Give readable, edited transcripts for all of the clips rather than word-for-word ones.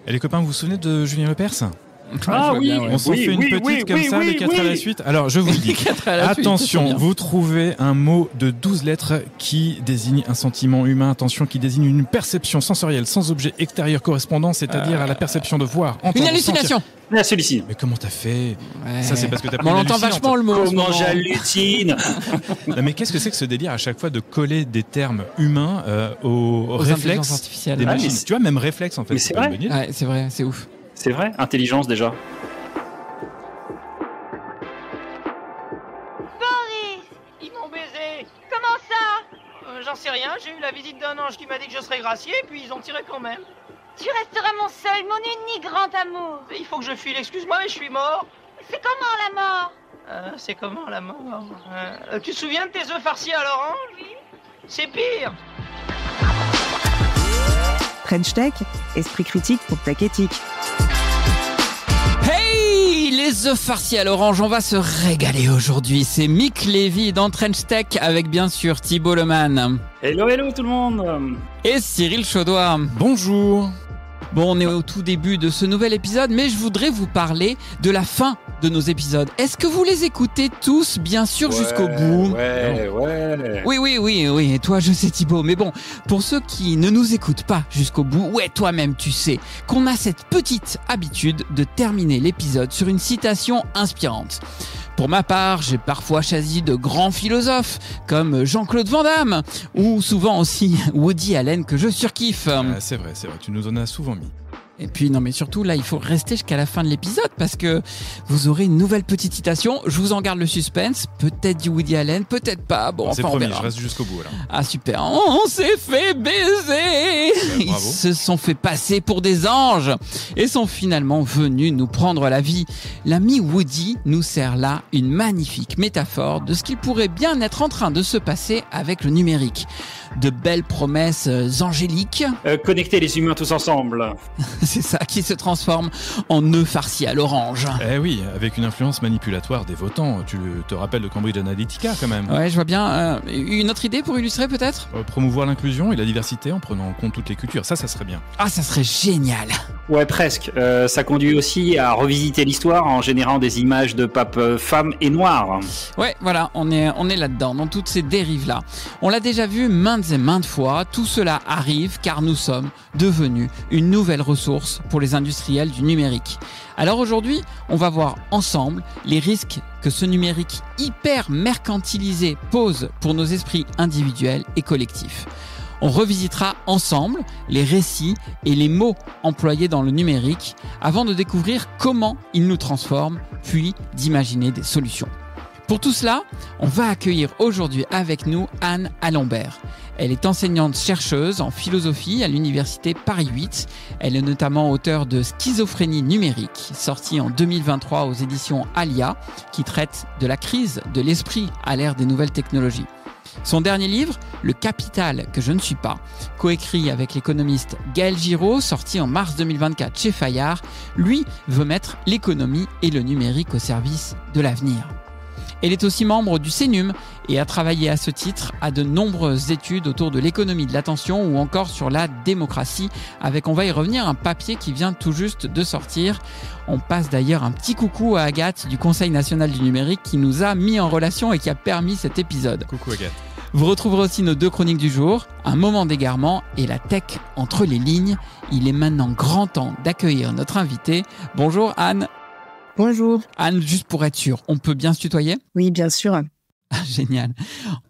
Et les copains, vous vous souvenez de Julien Lepers ? Ah oui, On s'en fait une petite comme ça, les 4 à la suite. Alors, je vous le dis, attention, vous trouvez un mot de 12 lettres qui désigne un sentiment humain, attention, qui désigne une perception sensorielle sans objet extérieur correspondant, c'est-à-dire à la perception de voir, entendre, une hallucination. Ah, celui-ci. Mais comment t'as fait ? Ouais. Ça, c'est parce que t'as pris On une entend hallucinante. vachement le mot. Comment j'hallucine. Non, mais qu'est-ce que c'est que ce délire à chaque fois de coller des termes humains aux intelligences réflexes artificielles. des Ah, machines. mais Tu vois, même réflexe en fait. Mais c'est pas vrai. une bonne idée. Ouais, c'est vrai, c'est ouf. C'est vrai, intelligence déjà. Boris, ils m'ont baisé. Comment ça? J'en sais rien, j'ai eu la visite d'un ange qui m'a dit que je serais gracié, puis ils ont tiré quand même. Tu resteras mon seul, mon unique grand amour. Il faut que je file, excuse-moi, mais je suis mort. C'est comment la mort? C'est comment la mort? Tu te souviens de tes œufs farcis à l'orange? Oui. C'est pire. French Tech, esprit critique pour tech éthique. Hey, les œufs farcis à l'orange, on va se régaler aujourd'hui. C'est Mick Lévy dans Trench Tech avec bien sûr Thibault Leman. Hello, hello tout le monde. Et Cyril Chaudoir. Bonjour. Bon, on est au tout début de ce nouvel épisode, mais je voudrais vous parler de la fin de nos épisodes. Est-ce que vous les écoutez tous, bien sûr, jusqu'au bout ? Ouais. Oui, et toi, je sais Thibaut, mais bon, pour ceux qui ne nous écoutent pas jusqu'au bout, ouais, toi-même, tu sais qu'on a cette petite habitude de terminer l'épisode sur une citation inspirante. Pour ma part, j'ai parfois choisi de grands philosophes comme Jean-Claude Van Damme ou souvent aussi Woody Allen que je surkiffe. C'est vrai, tu nous en as souvent mis. Et puis non mais surtout là il faut rester jusqu'à la fin de l'épisode parce que vous aurez une nouvelle petite citation. Je vous en garde le suspense, peut-être du Woody Allen, peut-être pas. Bon, c'est enfin on promis, verra. je reste jusqu'au bout alors. Ah super, on s'est fait baiser. Ils bravo. se sont fait passer pour des anges et sont finalement venus nous prendre la vie. L'ami Woody nous sert là une magnifique métaphore de ce qu'il pourrait bien être en train de se passer avec le numérique. De belles promesses angéliques. Connecter les humains tous ensemble. C'est ça qui se transforme en œufs farcis à l'orange. Eh oui, avec une influence manipulatoire des votants. Tu te rappelles de Cambridge Analytica quand même. Ouais, je vois bien. Une autre idée pour illustrer peut-être ? Promouvoir l'inclusion et la diversité en prenant en compte toutes les cultures. Ça serait bien. Ah, ça serait génial. Ouais, presque. Ça conduit aussi à revisiter l'histoire en générant des images de papes femmes et noires. Ouais, voilà, on est là-dedans, dans toutes ces dérives-là. On l'a déjà vu maintes et maintes fois, tout cela arrive car nous sommes devenus une nouvelle ressource pour les industriels du numérique. Alors aujourd'hui, on va voir ensemble les risques que ce numérique hyper mercantilisé pose pour nos esprits individuels et collectifs. On revisitera ensemble les récits et les mots employés dans le numérique avant de découvrir comment ils nous transforment, puis d'imaginer des solutions. Pour tout cela, on va accueillir aujourd'hui avec nous Anne Alembert. Elle est enseignante-chercheuse en philosophie à l'université Paris 8. Elle est notamment auteure de Schizophrénie numérique, sortie en 2023 aux éditions Alia, qui traite de la crise de l'esprit à l'ère des nouvelles technologies. Son dernier livre, Le Capital que je ne suis pas, coécrit avec l'économiste Gaël Giraud, sorti en mars 2024 chez Fayard, lui veut mettre l'économie et le numérique au service de l'avenir. Elle est aussi membre du CNUM et a travaillé à ce titre à de nombreuses études autour de l'économie de l'attention ou encore sur la démocratie avec, on va y revenir, un papier qui vient tout juste de sortir. On passe d'ailleurs un petit coucou à Agathe du Conseil national du numérique qui nous a mis en relation et qui a permis cet épisode. Coucou Agathe. Vous retrouverez aussi nos 2 chroniques du jour, un moment d'égarement et la tech entre les lignes. Il est maintenant grand temps d'accueillir notre invitée. Bonjour Anne. Bonjour. Anne, juste pour être sûr, on peut bien se tutoyer ? Oui, bien sûr. Ah, génial.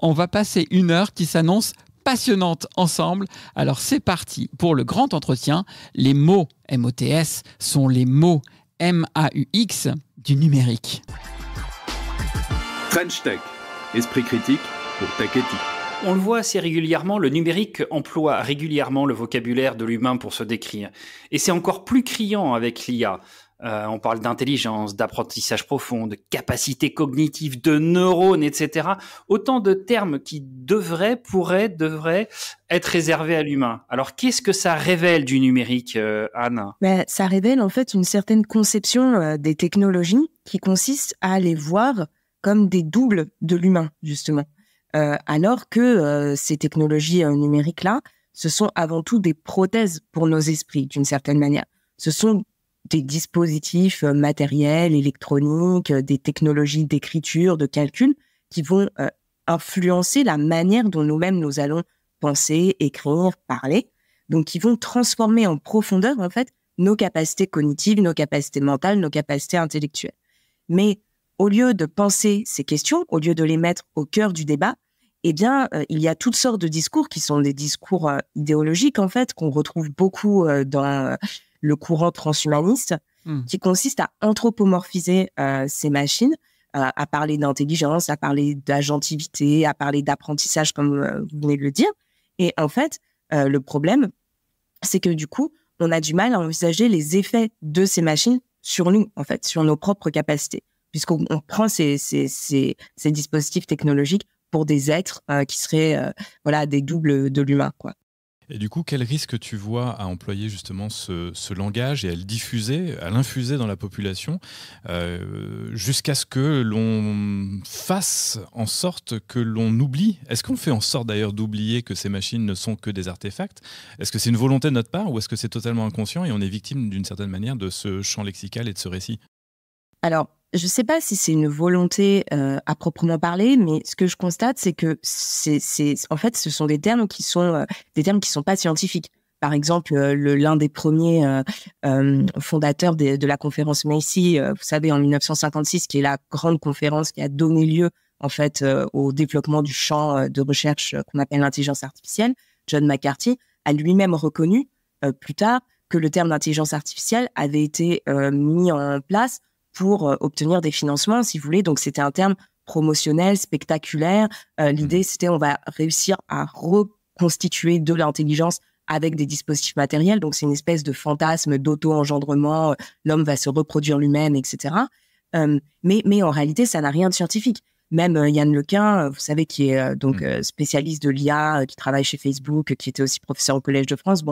On va passer une heure qui s'annonce passionnante ensemble. Alors c'est parti pour le grand entretien. Les mots MOTS sont les mots MAUX du numérique. French Tech, esprit critique pour tech éthique. On le voit assez régulièrement, le numérique emploie régulièrement le vocabulaire de l'humain pour se décrire. Et c'est encore plus criant avec l'IA. On parle d'intelligence, d'apprentissage profond, de capacité cognitive, de neurones, etc. Autant de termes qui devraient être réservés à l'humain. Alors, qu'est-ce que ça révèle du numérique, Anne ? Ça révèle en fait une certaine conception des technologies qui consiste à les voir comme des doubles de l'humain, justement. Alors que ces technologies numériques-là, ce sont avant tout des prothèses pour nos esprits, d'une certaine manière. ce sont des dispositifs matériels, électroniques, des technologies d'écriture, de calcul, qui vont influencer la manière dont nous-mêmes nous allons penser, écrire, parler. Donc, qui vont transformer en profondeur, en fait, nos capacités cognitives, nos capacités mentales, nos capacités intellectuelles. Mais au lieu de penser ces questions, au lieu de les mettre au cœur du débat, eh bien, il y a toutes sortes de discours qui sont des discours idéologiques, en fait, qu'on retrouve beaucoup dans le courant transhumaniste, qui consiste à anthropomorphiser ces machines, à parler d'intelligence, à parler d'agentivité, à parler d'apprentissage, comme vous venez de le dire. Et en fait, le problème, c'est que du coup, on a du mal à envisager les effets de ces machines sur nous, en fait, sur nos propres capacités, puisqu'on prend ces dispositifs technologiques pour des êtres qui seraient des doubles de l'humain, quoi. Et du coup, quel risque tu vois à employer justement ce langage et à le diffuser, à l'infuser dans la population, jusqu'à ce que l'on fasse en sorte que l'on oublie? Est-ce qu'on fait en sorte d'ailleurs d'oublier que ces machines ne sont que des artefacts? Est-ce que c'est une volonté de notre part ou est-ce que c'est totalement inconscient et on est victime d'une certaine manière de ce champ lexical et de ce récit? Alors, je ne sais pas si c'est une volonté à proprement parler, mais ce que je constate, c'est que en fait, ce sont des termes qui sont pas scientifiques. Par exemple, l'un des premiers fondateurs de la conférence Macy, vous savez, en 1956, qui est la grande conférence qui a donné lieu en fait au développement du champ de recherche qu'on appelle l'intelligence artificielle, John McCarthy a lui-même reconnu plus tard que le terme d'intelligence artificielle avait été mis en place pour obtenir des financements, si vous voulez. Donc, c'était un terme promotionnel, spectaculaire. L'idée, c'était on va réussir à reconstituer de l'intelligence avec des dispositifs matériels. Donc, c'est une espèce de fantasme d'auto-engendrement. L'homme va se reproduire lui-même, etc. Mais en réalité, ça n'a rien de scientifique. Même Yann Lequin, vous savez, qui est spécialiste de l'IA, qui travaille chez Facebook, qui était aussi professeur au Collège de France,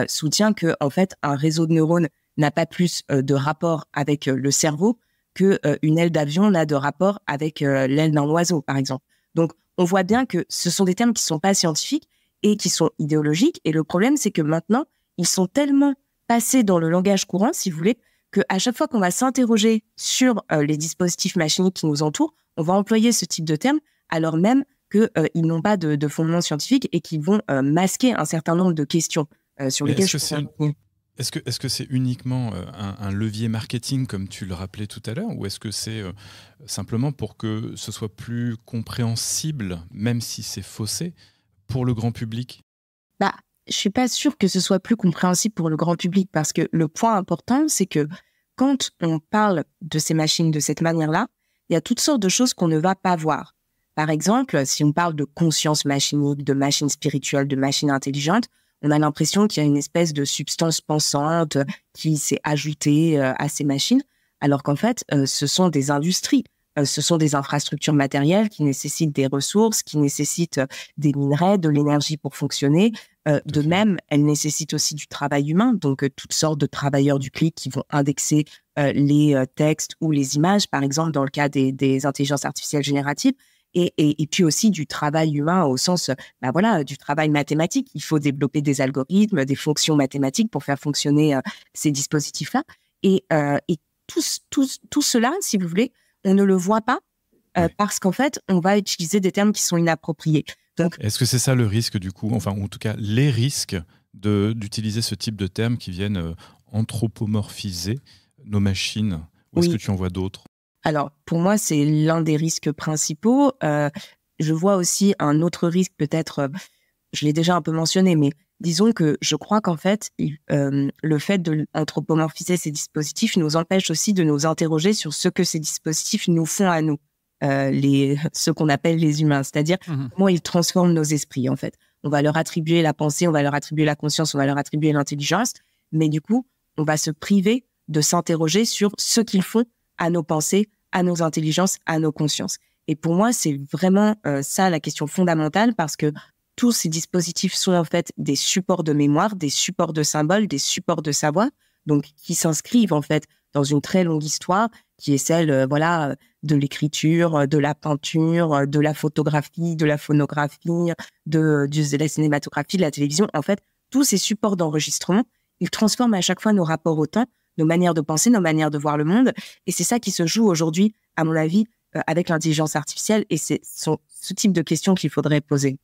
soutient que en fait, un réseau de neurones n'a pas plus de rapport avec le cerveau qu'une aile d'avion n'a de rapport avec l'aile d'un oiseau, par exemple. Donc, on voit bien que ce sont des termes qui ne sont pas scientifiques et qui sont idéologiques. Et le problème, c'est que maintenant, ils sont tellement passés dans le langage courant, si vous voulez, qu'à chaque fois qu'on va s'interroger sur les dispositifs machiniques qui nous entourent, on va employer ce type de termes, alors même qu'ils n'ont pas de fondement scientifique et qu'ils vont masquer un certain nombre de questions sur lesquelles Est-ce que c'est uniquement un levier marketing, comme tu le rappelais tout à l'heure, ou est-ce que c'est simplement pour que ce soit plus compréhensible, même si c'est faussé, pour le grand public? Je ne suis pas sûre que ce soit plus compréhensible pour le grand public, parce que le point important, c'est que quand on parle de ces machines de cette manière-là, il y a toutes sortes de choses qu'on ne va pas voir. Par exemple, si on parle de conscience machinique, de machine spirituelle, de machine intelligente, on a l'impression qu'il y a une espèce de substance pensante qui s'est ajoutée à ces machines, alors qu'en fait, ce sont des industries, ce sont des infrastructures matérielles qui nécessitent des ressources, qui nécessitent des minerais, de l'énergie pour fonctionner. De même, elles nécessitent aussi du travail humain, donc toutes sortes de travailleurs du clic qui vont indexer les textes ou les images, par exemple dans le cas des intelligences artificielles génératives. Et puis aussi du travail humain au sens, du travail mathématique. Il faut développer des algorithmes, des fonctions mathématiques pour faire fonctionner ces dispositifs-là. Et tout cela, si vous voulez, on ne le voit pas parce qu'en fait, on va utiliser des termes qui sont inappropriés. Donc, est-ce que c'est ça le risque du coup, enfin, en tout cas, les risques d'utiliser ce type de termes qui viennent anthropomorphiser nos machines? Ou est-ce que tu en vois d'autres? Alors, pour moi, c'est l'un des risques principaux. Je vois aussi un autre risque, peut-être, je l'ai déjà un peu mentionné, mais disons que je crois qu'en fait, le fait d'anthropomorphiser ces dispositifs nous empêche aussi de nous interroger sur ce que ces dispositifs nous font à nous, ce qu'on appelle les humains, c'est-à-dire comment ils transforment nos esprits, en fait. On va leur attribuer la pensée, on va leur attribuer la conscience, on va leur attribuer l'intelligence, mais du coup, on va se priver de s'interroger sur ce qu'ils font à nos pensées, à nos intelligences, à nos consciences. Et pour moi, c'est vraiment ça la question fondamentale, parce que tous ces dispositifs sont en fait des supports de mémoire, des supports de symboles, des supports de savoir, donc qui s'inscrivent en fait dans une très longue histoire qui est celle de l'écriture, de la peinture, de la photographie, de la phonographie, de la cinématographie, de la télévision. En fait, tous ces supports d'enregistrement, il transforme à chaque fois nos rapports au temps, nos manières de penser, nos manières de voir le monde. Et c'est ça qui se joue aujourd'hui, à mon avis, avec l'intelligence artificielle. Et c'est ce type de questions qu'il faudrait poser.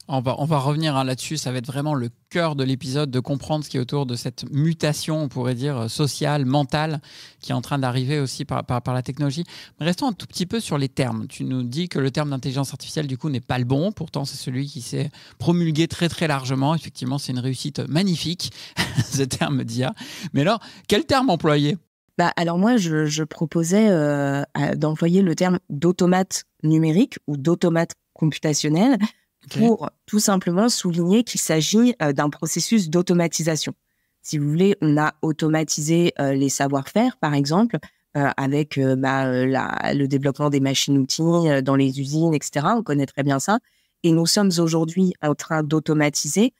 On va revenir là-dessus, ça va être vraiment le cœur de l'épisode, de comprendre ce qui est autour de cette mutation, on pourrait dire, sociale, mentale, qui est en train d'arriver aussi par la technologie. Mais restons un tout petit peu sur les termes. Tu nous dis que le terme d'intelligence artificielle, du coup, n'est pas le bon. Pourtant, c'est celui qui s'est promulgué très, très largement. Effectivement, c'est une réussite magnifique, ce terme d'IA. Mais alors, quel terme employer ? Alors moi, je proposais d'employer le terme d'automate numérique ou d'automate computationnel, pour tout simplement souligner qu'il s'agit d'un processus d'automatisation. Si vous voulez, on a automatisé les savoir-faire, par exemple, avec le développement des machines-outils dans les usines, etc. On connaît très bien ça. Et nous sommes aujourd'hui en train d'automatiser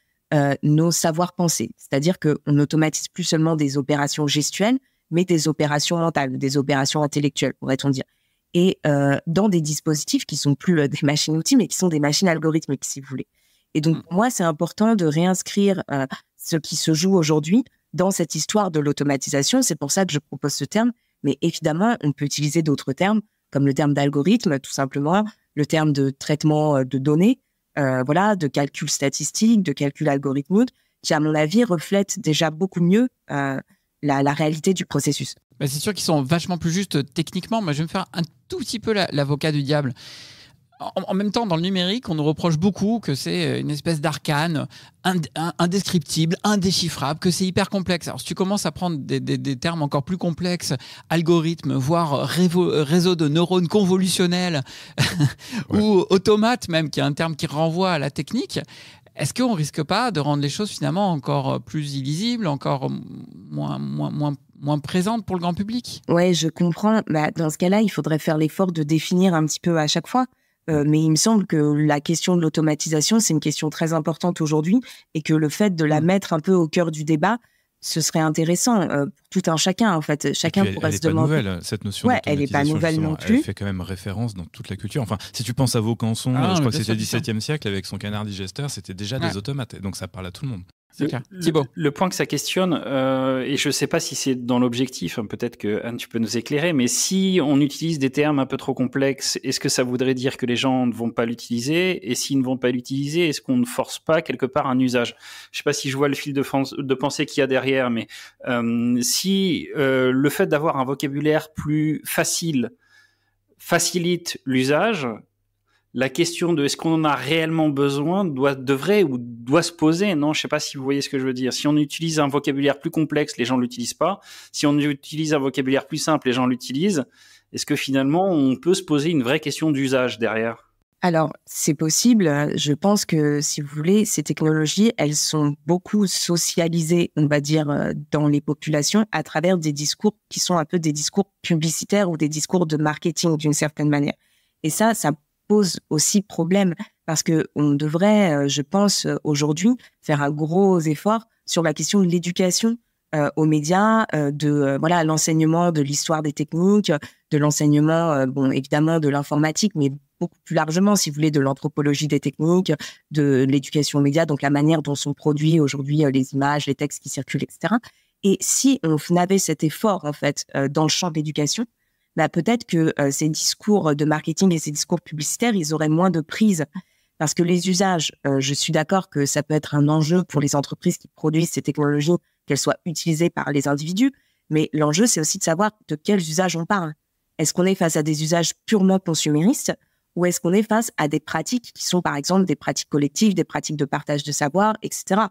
nos savoir-penser. C'est-à-dire qu'on n'automatise plus seulement des opérations gestuelles, mais des opérations mentales, des opérations intellectuelles, pourrait-on dire. Et dans des dispositifs qui sont plus des machines-outils, mais qui sont des machines algorithmiques, si vous voulez. Et donc, pour moi, c'est important de réinscrire ce qui se joue aujourd'hui dans cette histoire de l'automatisation. C'est pour ça que je propose ce terme. Mais évidemment, on peut utiliser d'autres termes, comme le terme d'algorithme, tout simplement, le terme de traitement de données, de calcul statistique, de calcul algorithmique, qui, à mon avis, reflètent déjà beaucoup mieux la réalité du processus. C'est sûr qu'ils sont vachement plus justes techniquement. Moi, je vais me faire un tout petit peu l'avocat du diable. En même temps, dans le numérique, on nous reproche beaucoup que c'est une espèce d'arcane, indescriptible, indéchiffrable, que c'est hyper complexe. Alors, si tu commences à prendre des termes encore plus complexes, algorithme, voire réseau de neurones convolutionnels, ou automate même, qui est un terme qui renvoie à la technique, est-ce qu'on ne risque pas de rendre les choses finalement encore plus illisibles, encore moins présentes pour le grand public ? Oui, je comprends. Dans ce cas-là, il faudrait faire l'effort de définir un petit peu à chaque fois. Mais il me semble que la question de l'automatisation, c'est une question très importante aujourd'hui et que le fait de la mettre un peu au cœur du débat, ce serait intéressant pour tout un chacun, en fait. Chacun pourrait se demander. Elle n'est pas nouvelle, cette notion d'automatisation. Elle n'est pas nouvelle non plus. Elle fait quand même référence dans toute la culture. Enfin, si tu penses à Vaucanson, je crois que c'était le XVIIe siècle, avec son canard digesteur, c'était déjà des automates. Donc ça parle à tout le monde. C'est clair. Thibaut. Le point que ça questionne, et je ne sais pas si c'est dans l'objectif, peut-être que Anne, tu peux nous éclairer, mais si on utilise des termes un peu trop complexes, est-ce que ça voudrait dire que les gens ne vont pas l'utiliser ? Et s'ils ne vont pas l'utiliser, est-ce qu'on ne force pas quelque part un usage ? Je ne sais pas si je vois le fil de pensée qu'il y a derrière, mais si le fait d'avoir un vocabulaire plus facile facilite l'usage, la question de est-ce qu'on en a réellement besoin doit se poser. Non, je ne sais pas si vous voyez ce que je veux dire. Si on utilise un vocabulaire plus complexe, les gens ne l'utilisent pas. Si on utilise un vocabulaire plus simple, les gens l'utilisent. Est-ce que finalement, on peut se poser une vraie question d'usage derrière ? Alors, c'est possible. Je pense que, si vous voulez, ces technologies, elles sont beaucoup socialisées, on va dire, dans les populations à travers des discours qui sont un peu des discours publicitaires ou des discours de marketing d'une certaine manière. Et ça pose aussi problème parce que on devrait, je pense, aujourd'hui faire un gros effort sur la question de l'éducation aux médias, l'enseignement de l'histoire des techniques, de l'enseignement, évidemment de l'informatique, mais beaucoup plus largement, si vous voulez, de l'anthropologie des techniques, de l'éducation aux médias, donc la manière dont sont produits aujourd'hui les images, les textes qui circulent, etc. Et si on avait cet effort, en fait, dans le champ de l'éducation, peut-être que ces discours de marketing et ces discours publicitaires, ils auraient moins de prise. Parce que les usages, je suis d'accord que ça peut être un enjeu pour les entreprises qui produisent ces technologies, qu'elles soient utilisées par les individus, mais l'enjeu, c'est aussi de savoir de quels usages on parle. Est-ce qu'on est face à des usages purement consuméristes ou est-ce qu'on est face à des pratiques qui sont, par exemple, des pratiques collectives, des pratiques de partage de savoir, etc.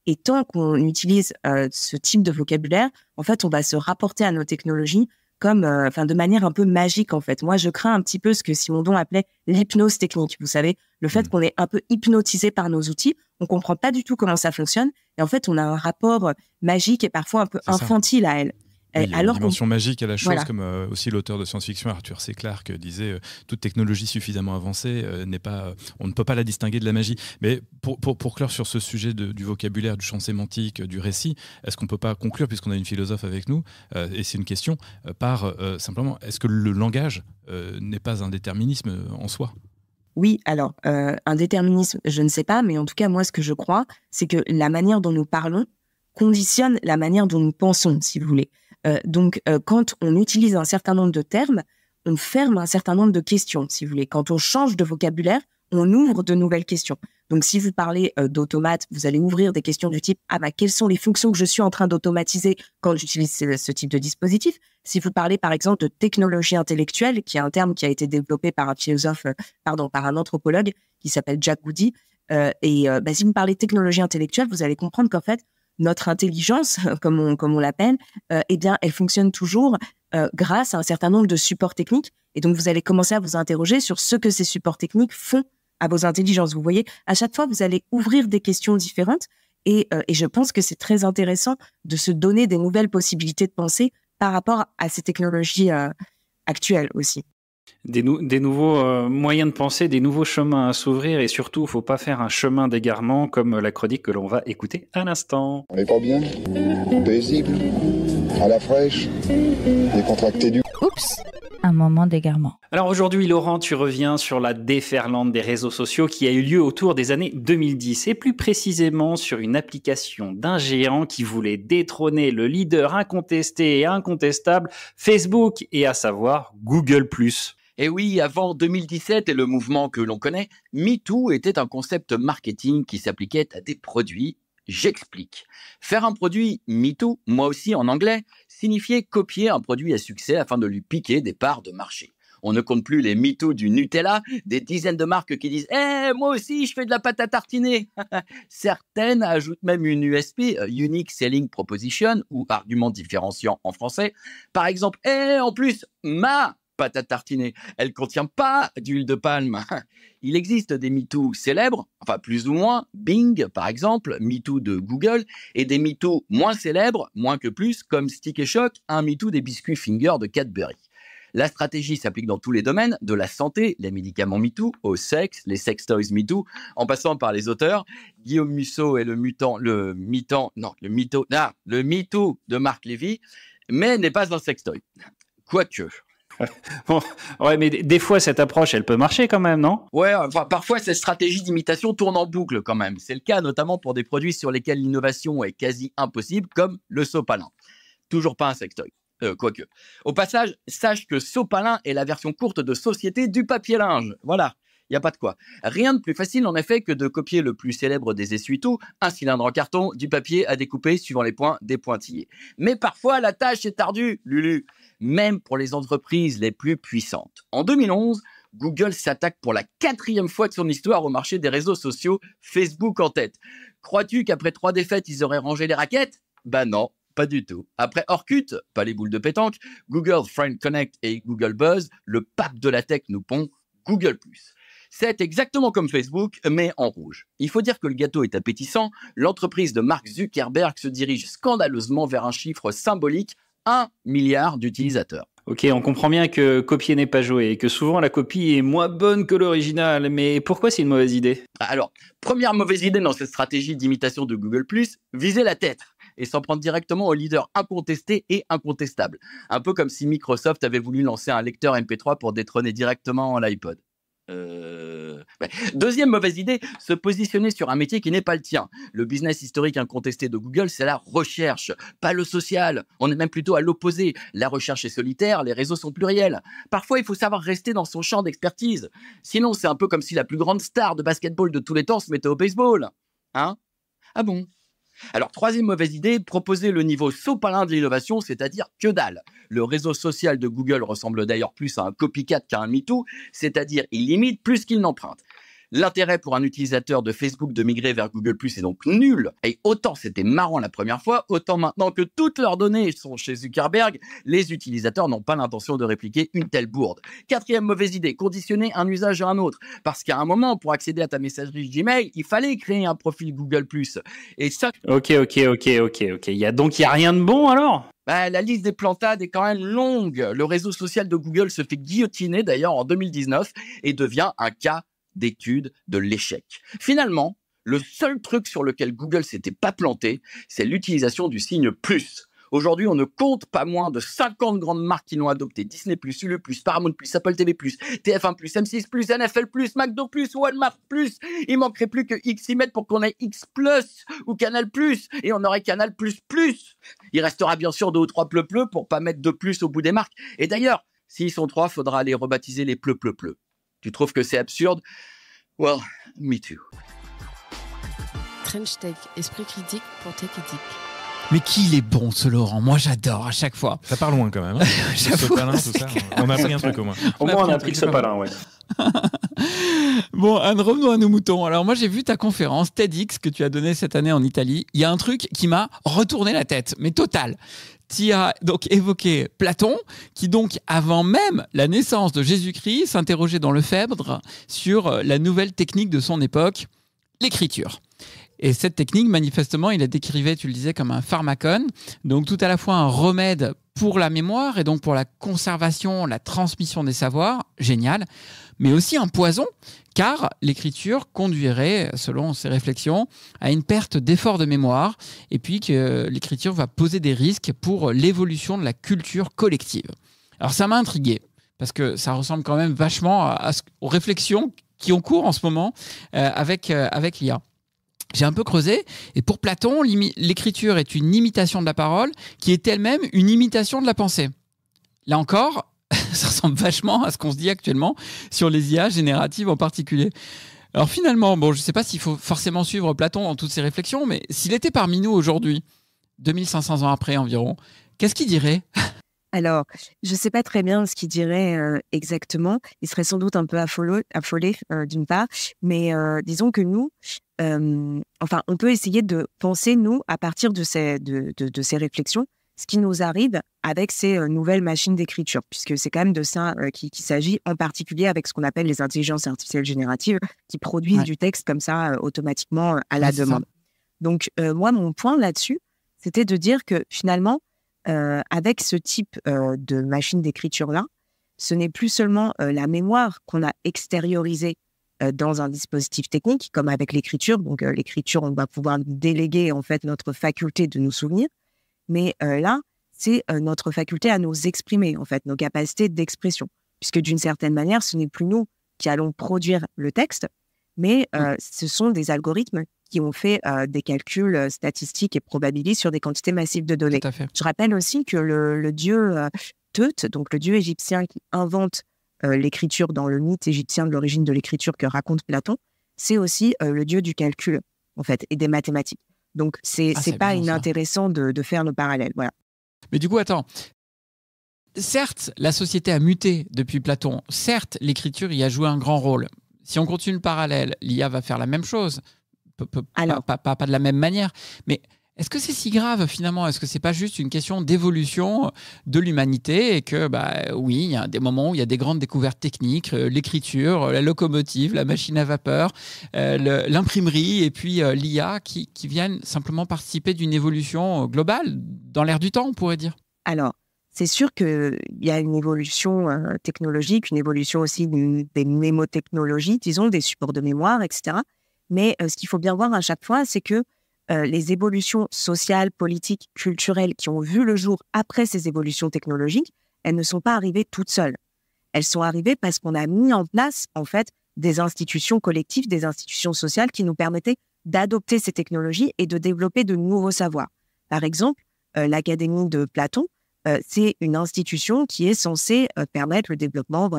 Et tant qu'on utilise ce type de vocabulaire, en fait, on va se rapporter à nos technologies comme, de manière un peu magique, en fait. Moi, je crains un petit peu ce que Simondon appelait l'hypnose technique. Vous savez, le fait qu'on est un peu hypnotisé par nos outils, on comprend pas du tout comment ça fonctionne. Et en fait, on a un rapport magique et parfois un peu infantile à elle. Il y a une dimension magique à la chose, comme aussi l'auteur de science-fiction Arthur C. Clarke disait toute technologie suffisamment avancée on ne peut pas la distinguer de la magie. Mais pour clore sur ce sujet du vocabulaire, du champ sémantique, du récit, est-ce qu'on ne peut pas conclure, puisqu'on a une philosophe avec nous, et c'est une question, par simplement, est-ce que le langage n'est pas un déterminisme en soi ? Oui, alors, un déterminisme, je ne sais pas, mais en tout cas, moi, ce que je crois, c'est que la manière dont nous parlons conditionne la manière dont nous pensons, si vous voulez. Donc, quand on utilise un certain nombre de termes, on ferme un certain nombre de questions, si vous voulez. Quand on change de vocabulaire, on ouvre de nouvelles questions. Donc, si vous parlez d'automate, vous allez ouvrir des questions du type « Ah, quelles sont les fonctions que je suis en train d'automatiser quand j'utilise ce type de dispositif ?» Si vous parlez, par exemple, de technologie intellectuelle, qui est un terme qui a été développé par un anthropologue qui s'appelle Jack Goody, si vous parlez de technologie intellectuelle, vous allez comprendre qu'en fait, notre intelligence, comme on l'appelle, elle fonctionne toujours grâce à un certain nombre de supports techniques. Et donc, vous allez commencer à vous interroger sur ce que ces supports techniques font à vos intelligences. Vous voyez, à chaque fois, vous allez ouvrir des questions différentes. Et je pense que c'est très intéressant de se donner des nouvelles possibilités de pensée par rapport à ces technologies actuelles aussi. Des nouveaux moyens de penser, des nouveaux chemins à s'ouvrir et surtout, il ne faut pas faire un chemin d'égarement comme la chronique que l'on va écouter à l'instant. On n'est pas bien, paisible, à la fraîche, décontracté du... Oups, un moment d'égarement. Alors aujourd'hui, Laurent, tu reviens sur la déferlante des réseaux sociaux qui a eu lieu autour des années 2010 et plus précisément sur une application d'un géant qui voulait détrôner le leader incontesté et incontestable Facebook et à savoir Google+. Et oui, avant 2017 et le mouvement que l'on connaît, MeToo était un concept marketing qui s'appliquait à des produits. J'explique. Faire un produit MeToo, moi aussi en anglais, signifiait copier un produit à succès afin de lui piquer des parts de marché. On ne compte plus les MeToo du Nutella, des dizaines de marques qui disent « moi aussi, je fais de la pâte à tartiner !» Certaines ajoutent même une USP, Unique Selling Proposition, ou argument différenciant en français. Par exemple, en plus, ma pâte à tartiner, elle contient pas d'huile de palme. Il existe des MeToo célèbres, enfin plus ou moins, Bing par exemple, MeToo de Google, et des MeToo moins célèbres, moins que plus, comme Stick et Shock, un MeToo des biscuits Finger de Cadbury. La stratégie s'applique dans tous les domaines, de la santé, les médicaments MeToo, au sexe, les sex toys MeToo, en passant par les auteurs, Guillaume Musso et le MeToo de Marc Lévy, mais n'est pas un sextoy. Quoique. Bon, ouais, mais des fois, cette approche, elle peut marcher quand même, non ? Ouais, enfin, parfois, cette stratégie d'imitation tourne en boucle quand même. C'est le cas notamment pour des produits sur lesquels l'innovation est quasi impossible, comme le sopalin. Toujours pas un sextoy. Quoique. Au passage, sache que sopalin est la version courte de société du papier linge. Voilà. Il n'y a pas de quoi. Rien de plus facile en effet que de copier le plus célèbre des essuie-tout, un cylindre en carton, du papier à découper suivant les points des pointillés. Mais parfois la tâche est ardue, Lulu, même pour les entreprises les plus puissantes. En 2011, Google s'attaque pour la 4e fois de son histoire au marché des réseaux sociaux, Facebook en tête. Crois-tu qu'après 3 défaites, ils auraient rangé les raquettes ? Bah non. Pas du tout. Après Orkut, pas les boules de pétanque, Google Friend Connect et Google Buzz, le pape de la tech nous pond Google+. C'est exactement comme Facebook, mais en rouge. Il faut dire que le gâteau est appétissant, l'entreprise de Mark Zuckerberg se dirige scandaleusement vers un chiffre symbolique, 1 milliard d'utilisateurs. Ok, on comprend bien que copier n'est pas jouer et que souvent la copie est moins bonne que l'original, mais pourquoi c'est une mauvaise idée ? Alors, première mauvaise idée dans cette stratégie d'imitation de Google+, viser la tête et s'en prendre directement au leader incontesté et incontestable. Un peu comme si Microsoft avait voulu lancer un lecteur MP3 pour détrôner directement l'iPod. Deuxième mauvaise idée, se positionner sur un métier qui n'est pas le tien. Le business historique incontesté de Google, c'est la recherche, pas le social. On est même plutôt à l'opposé. La recherche est solitaire, les réseaux sont pluriels. Parfois, il faut savoir rester dans son champ d'expertise. Sinon, c'est un peu comme si la plus grande star de basketball de tous les temps se mettait au baseball. Hein ? Ah bon ? Alors, troisième mauvaise idée, proposer le niveau sopalin de l'innovation, c'est-à-dire que dalle. Le réseau social de Google ressemble d'ailleurs plus à un copycat qu'à un MeToo, c'est-à-dire il imite plus qu'il n'emprunte. L'intérêt pour un utilisateur de Facebook de migrer vers Google+ est donc nul. Et autant c'était marrant la première fois, autant maintenant que toutes leurs données sont chez Zuckerberg, les utilisateurs n'ont pas l'intention de répliquer une telle bourde. Quatrième mauvaise idée, conditionner un usage à un autre. Parce qu'à un moment, pour accéder à ta messagerie Gmail, il fallait créer un profil Google+. Et ça... Ok. Il y a rien de bon alors ? La liste des plantades est quand même longue. Le réseau social de Google se fait guillotiner d'ailleurs en 2019 et devient un cas d'étude de l'échec. Finalement, le seul truc sur lequel Google s'était pas planté, c'est l'utilisation du signe plus. Aujourd'hui, on ne compte pas moins de 50 grandes marques qui l'ont adopté. Disney+, Hulu+, Paramount+, Apple TV+, TF1+, M6+, NFL+, McDo+, Walmart+. Il manquerait plus que X y mettre pour qu'on ait X+, ou Canal+, et on aurait Canal++. Il restera bien sûr 2 ou 3 pleu-pleu pour pas mettre de plus au bout des marques. Et d'ailleurs, s'ils sont 3, faudra les rebaptiser les pleu-pleu-pleu. Tu trouves que c'est absurde? Well, me too. French Tech, esprit critique pour Tech Éthique. Mais qu'il est bon ce Laurent, moi j'adore à chaque fois. Ça part loin quand même. Hein. Ce palin, tout ça. On a appris un truc au moins. Au moins on a appris que ce palin, ouais. Bon, Anne, revenons à nos moutons. Alors moi j'ai vu ta conférence TEDx que tu as donnée cette année en Italie. Il y a un truc qui m'a retourné la tête, mais total. Tu as donc évoqué Platon, qui donc, avant même la naissance de Jésus-Christ, s'interrogeait dans le Phèdre sur la nouvelle technique de son époque, l'écriture. Et cette technique, manifestement, il la décrivait, tu le disais, comme un pharmacone, donc tout à la fois un remède pour la mémoire et donc pour la conservation, la transmission des savoirs, génial, mais aussi un poison, car l'écriture conduirait, selon ses réflexions, à une perte d'effort de mémoire, et puis que l'écriture va poser des risques pour l'évolution de la culture collective. Alors ça m'a intrigué, parce que ça ressemble quand même vachement aux réflexions qui ont cours en ce moment avec l'IA. J'ai un peu creusé, et pour Platon, l'écriture est une imitation de la parole qui est elle-même une imitation de la pensée. Là encore, ça ressemble vachement à ce qu'on se dit actuellement sur les IA génératives en particulier. Alors finalement, bon, je ne sais pas s'il faut forcément suivre Platon dans toutes ses réflexions, mais s'il était parmi nous aujourd'hui, 2500 ans après environ, qu'est-ce qu'il dirait ? Alors, je ne sais pas très bien ce qu'il dirait exactement. Il serait sans doute un peu affolé d'une part, mais disons que nous, on peut essayer de penser, nous, à partir de ces réflexions, ce qui nous arrive avec ces nouvelles machines d'écriture, puisque c'est quand même de ça qu'il s'agit, en particulier avec ce qu'on appelle les intelligences artificielles génératives, qui produisent du texte comme ça automatiquement à la demande. Donc, moi, mon point là-dessus, c'était de dire que finalement, avec ce type de machine d'écriture-là, ce n'est plus seulement la mémoire qu'on a extériorisée dans un dispositif technique, comme avec l'écriture. Donc, l'écriture, on va pouvoir déléguer en fait notre faculté de nous souvenir. Mais là, c'est notre faculté à nous exprimer, en fait, nos capacités d'expression. Puisque d'une certaine manière, ce n'est plus nous qui allons produire le texte, mais ce sont des algorithmes qui ont fait des calculs statistiques et probabilistes sur des quantités massives de données. Tout à fait. Je rappelle aussi que le dieu Thoth, donc le dieu égyptien qui invente l'écriture dans le mythe égyptien de l'origine de l'écriture que raconte Platon, c'est aussi le dieu du calcul, en fait, et des mathématiques. Donc, c'est pas inintéressant de faire nos parallèles. Voilà. Mais du coup, attends. Certes, la société a muté depuis Platon. Certes, l'écriture y a joué un grand rôle. Si on continue le parallèle, l'IA va faire la même chose. Pas de la même manière. Mais est-ce que c'est si grave finalement ? Est-ce que c'est pas juste une question d'évolution de l'humanité et que, oui, il y a des moments où il y a des grandes découvertes techniques, l'écriture, la locomotive, la machine à vapeur, l'imprimerie et puis l'IA qui viennent simplement participer d'une évolution globale dans l'air du temps, on pourrait dire. Alors, c'est sûr qu'il y a une évolution technologique, une évolution aussi des mémotechnologies, disons, des supports de mémoire, etc. Mais ce qu'il faut bien voir à chaque fois, c'est que les évolutions sociales, politiques, culturelles qui ont vu le jour après ces évolutions technologiques, elles ne sont pas arrivées toutes seules. Elles sont arrivées parce qu'on a mis en place, en fait, des institutions collectives, des institutions sociales qui nous permettaient d'adopter ces technologies et de développer de nouveaux savoirs. Par exemple, l'Académie de Platon, c'est une institution qui est censée permettre le développement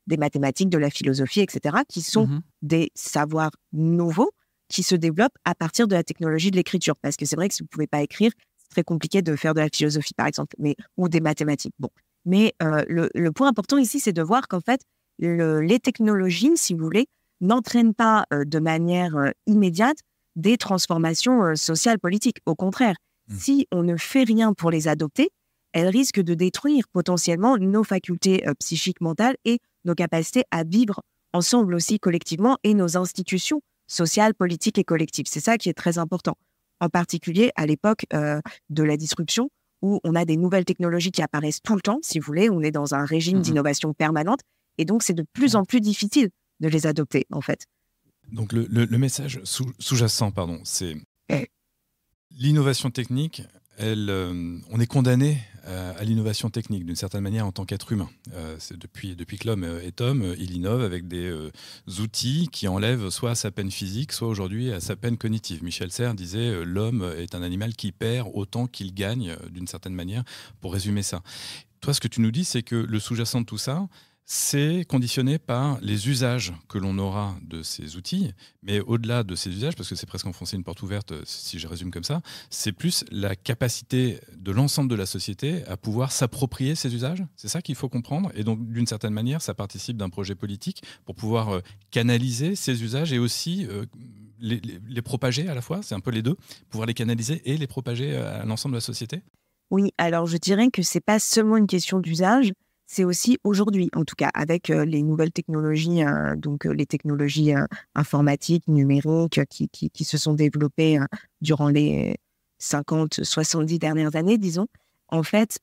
des mathématiques, de la philosophie, etc., qui sont des savoirs nouveaux qui se développent à partir de la technologie de l'écriture. Parce que c'est vrai que si vous ne pouvez pas écrire, c'est très compliqué de faire de la philosophie, par exemple, ou des mathématiques. Bon. Mais le point important ici, c'est de voir qu'en fait, les technologies, si vous voulez, n'entraînent pas de manière immédiate des transformations sociales, politiques. Au contraire, si on ne fait rien pour les adopter, elles risquent de détruire potentiellement nos facultés psychiques, mentales et nos capacités à vivre ensemble aussi collectivement et nos institutions sociales, politiques et collectives. C'est ça qui est très important. En particulier à l'époque de la disruption où on a des nouvelles technologies qui apparaissent tout le temps, si vous voulez. On est dans un régime d'innovation permanente et donc c'est de plus en plus difficile de les adopter, en fait. Donc le message sous-jacent, c'est l'innovation technique, on est condamné à l'innovation technique d'une certaine manière en tant qu'être humain. C'est depuis que l'homme est homme, il innove avec des outils qui enlèvent soit sa peine physique, soit aujourd'hui à sa peine cognitive. Michel Serres disait l'homme est un animal qui perd autant qu'il gagne d'une certaine manière, pour résumer ça. Toi, ce que tu nous dis, c'est que le sous-jacent de tout ça, c'est conditionné par les usages que l'on aura de ces outils, mais au-delà de ces usages, parce que c'est presque enfoncer une porte ouverte, si je résume comme ça, c'est plus la capacité de l'ensemble de la société à pouvoir s'approprier ces usages. C'est ça qu'il faut comprendre. Et donc, d'une certaine manière, ça participe d'un projet politique pour pouvoir canaliser ces usages et aussi les propager à la fois. C'est un peu les deux, pouvoir les canaliser et les propager à l'ensemble de la société. Oui, alors je dirais que c'est pas seulement une question d'usage. C'est aussi aujourd'hui, en tout cas, avec les nouvelles technologies, donc les technologies informatiques, numériques, qui se sont développées durant les 50, 70 dernières années, disons. En fait,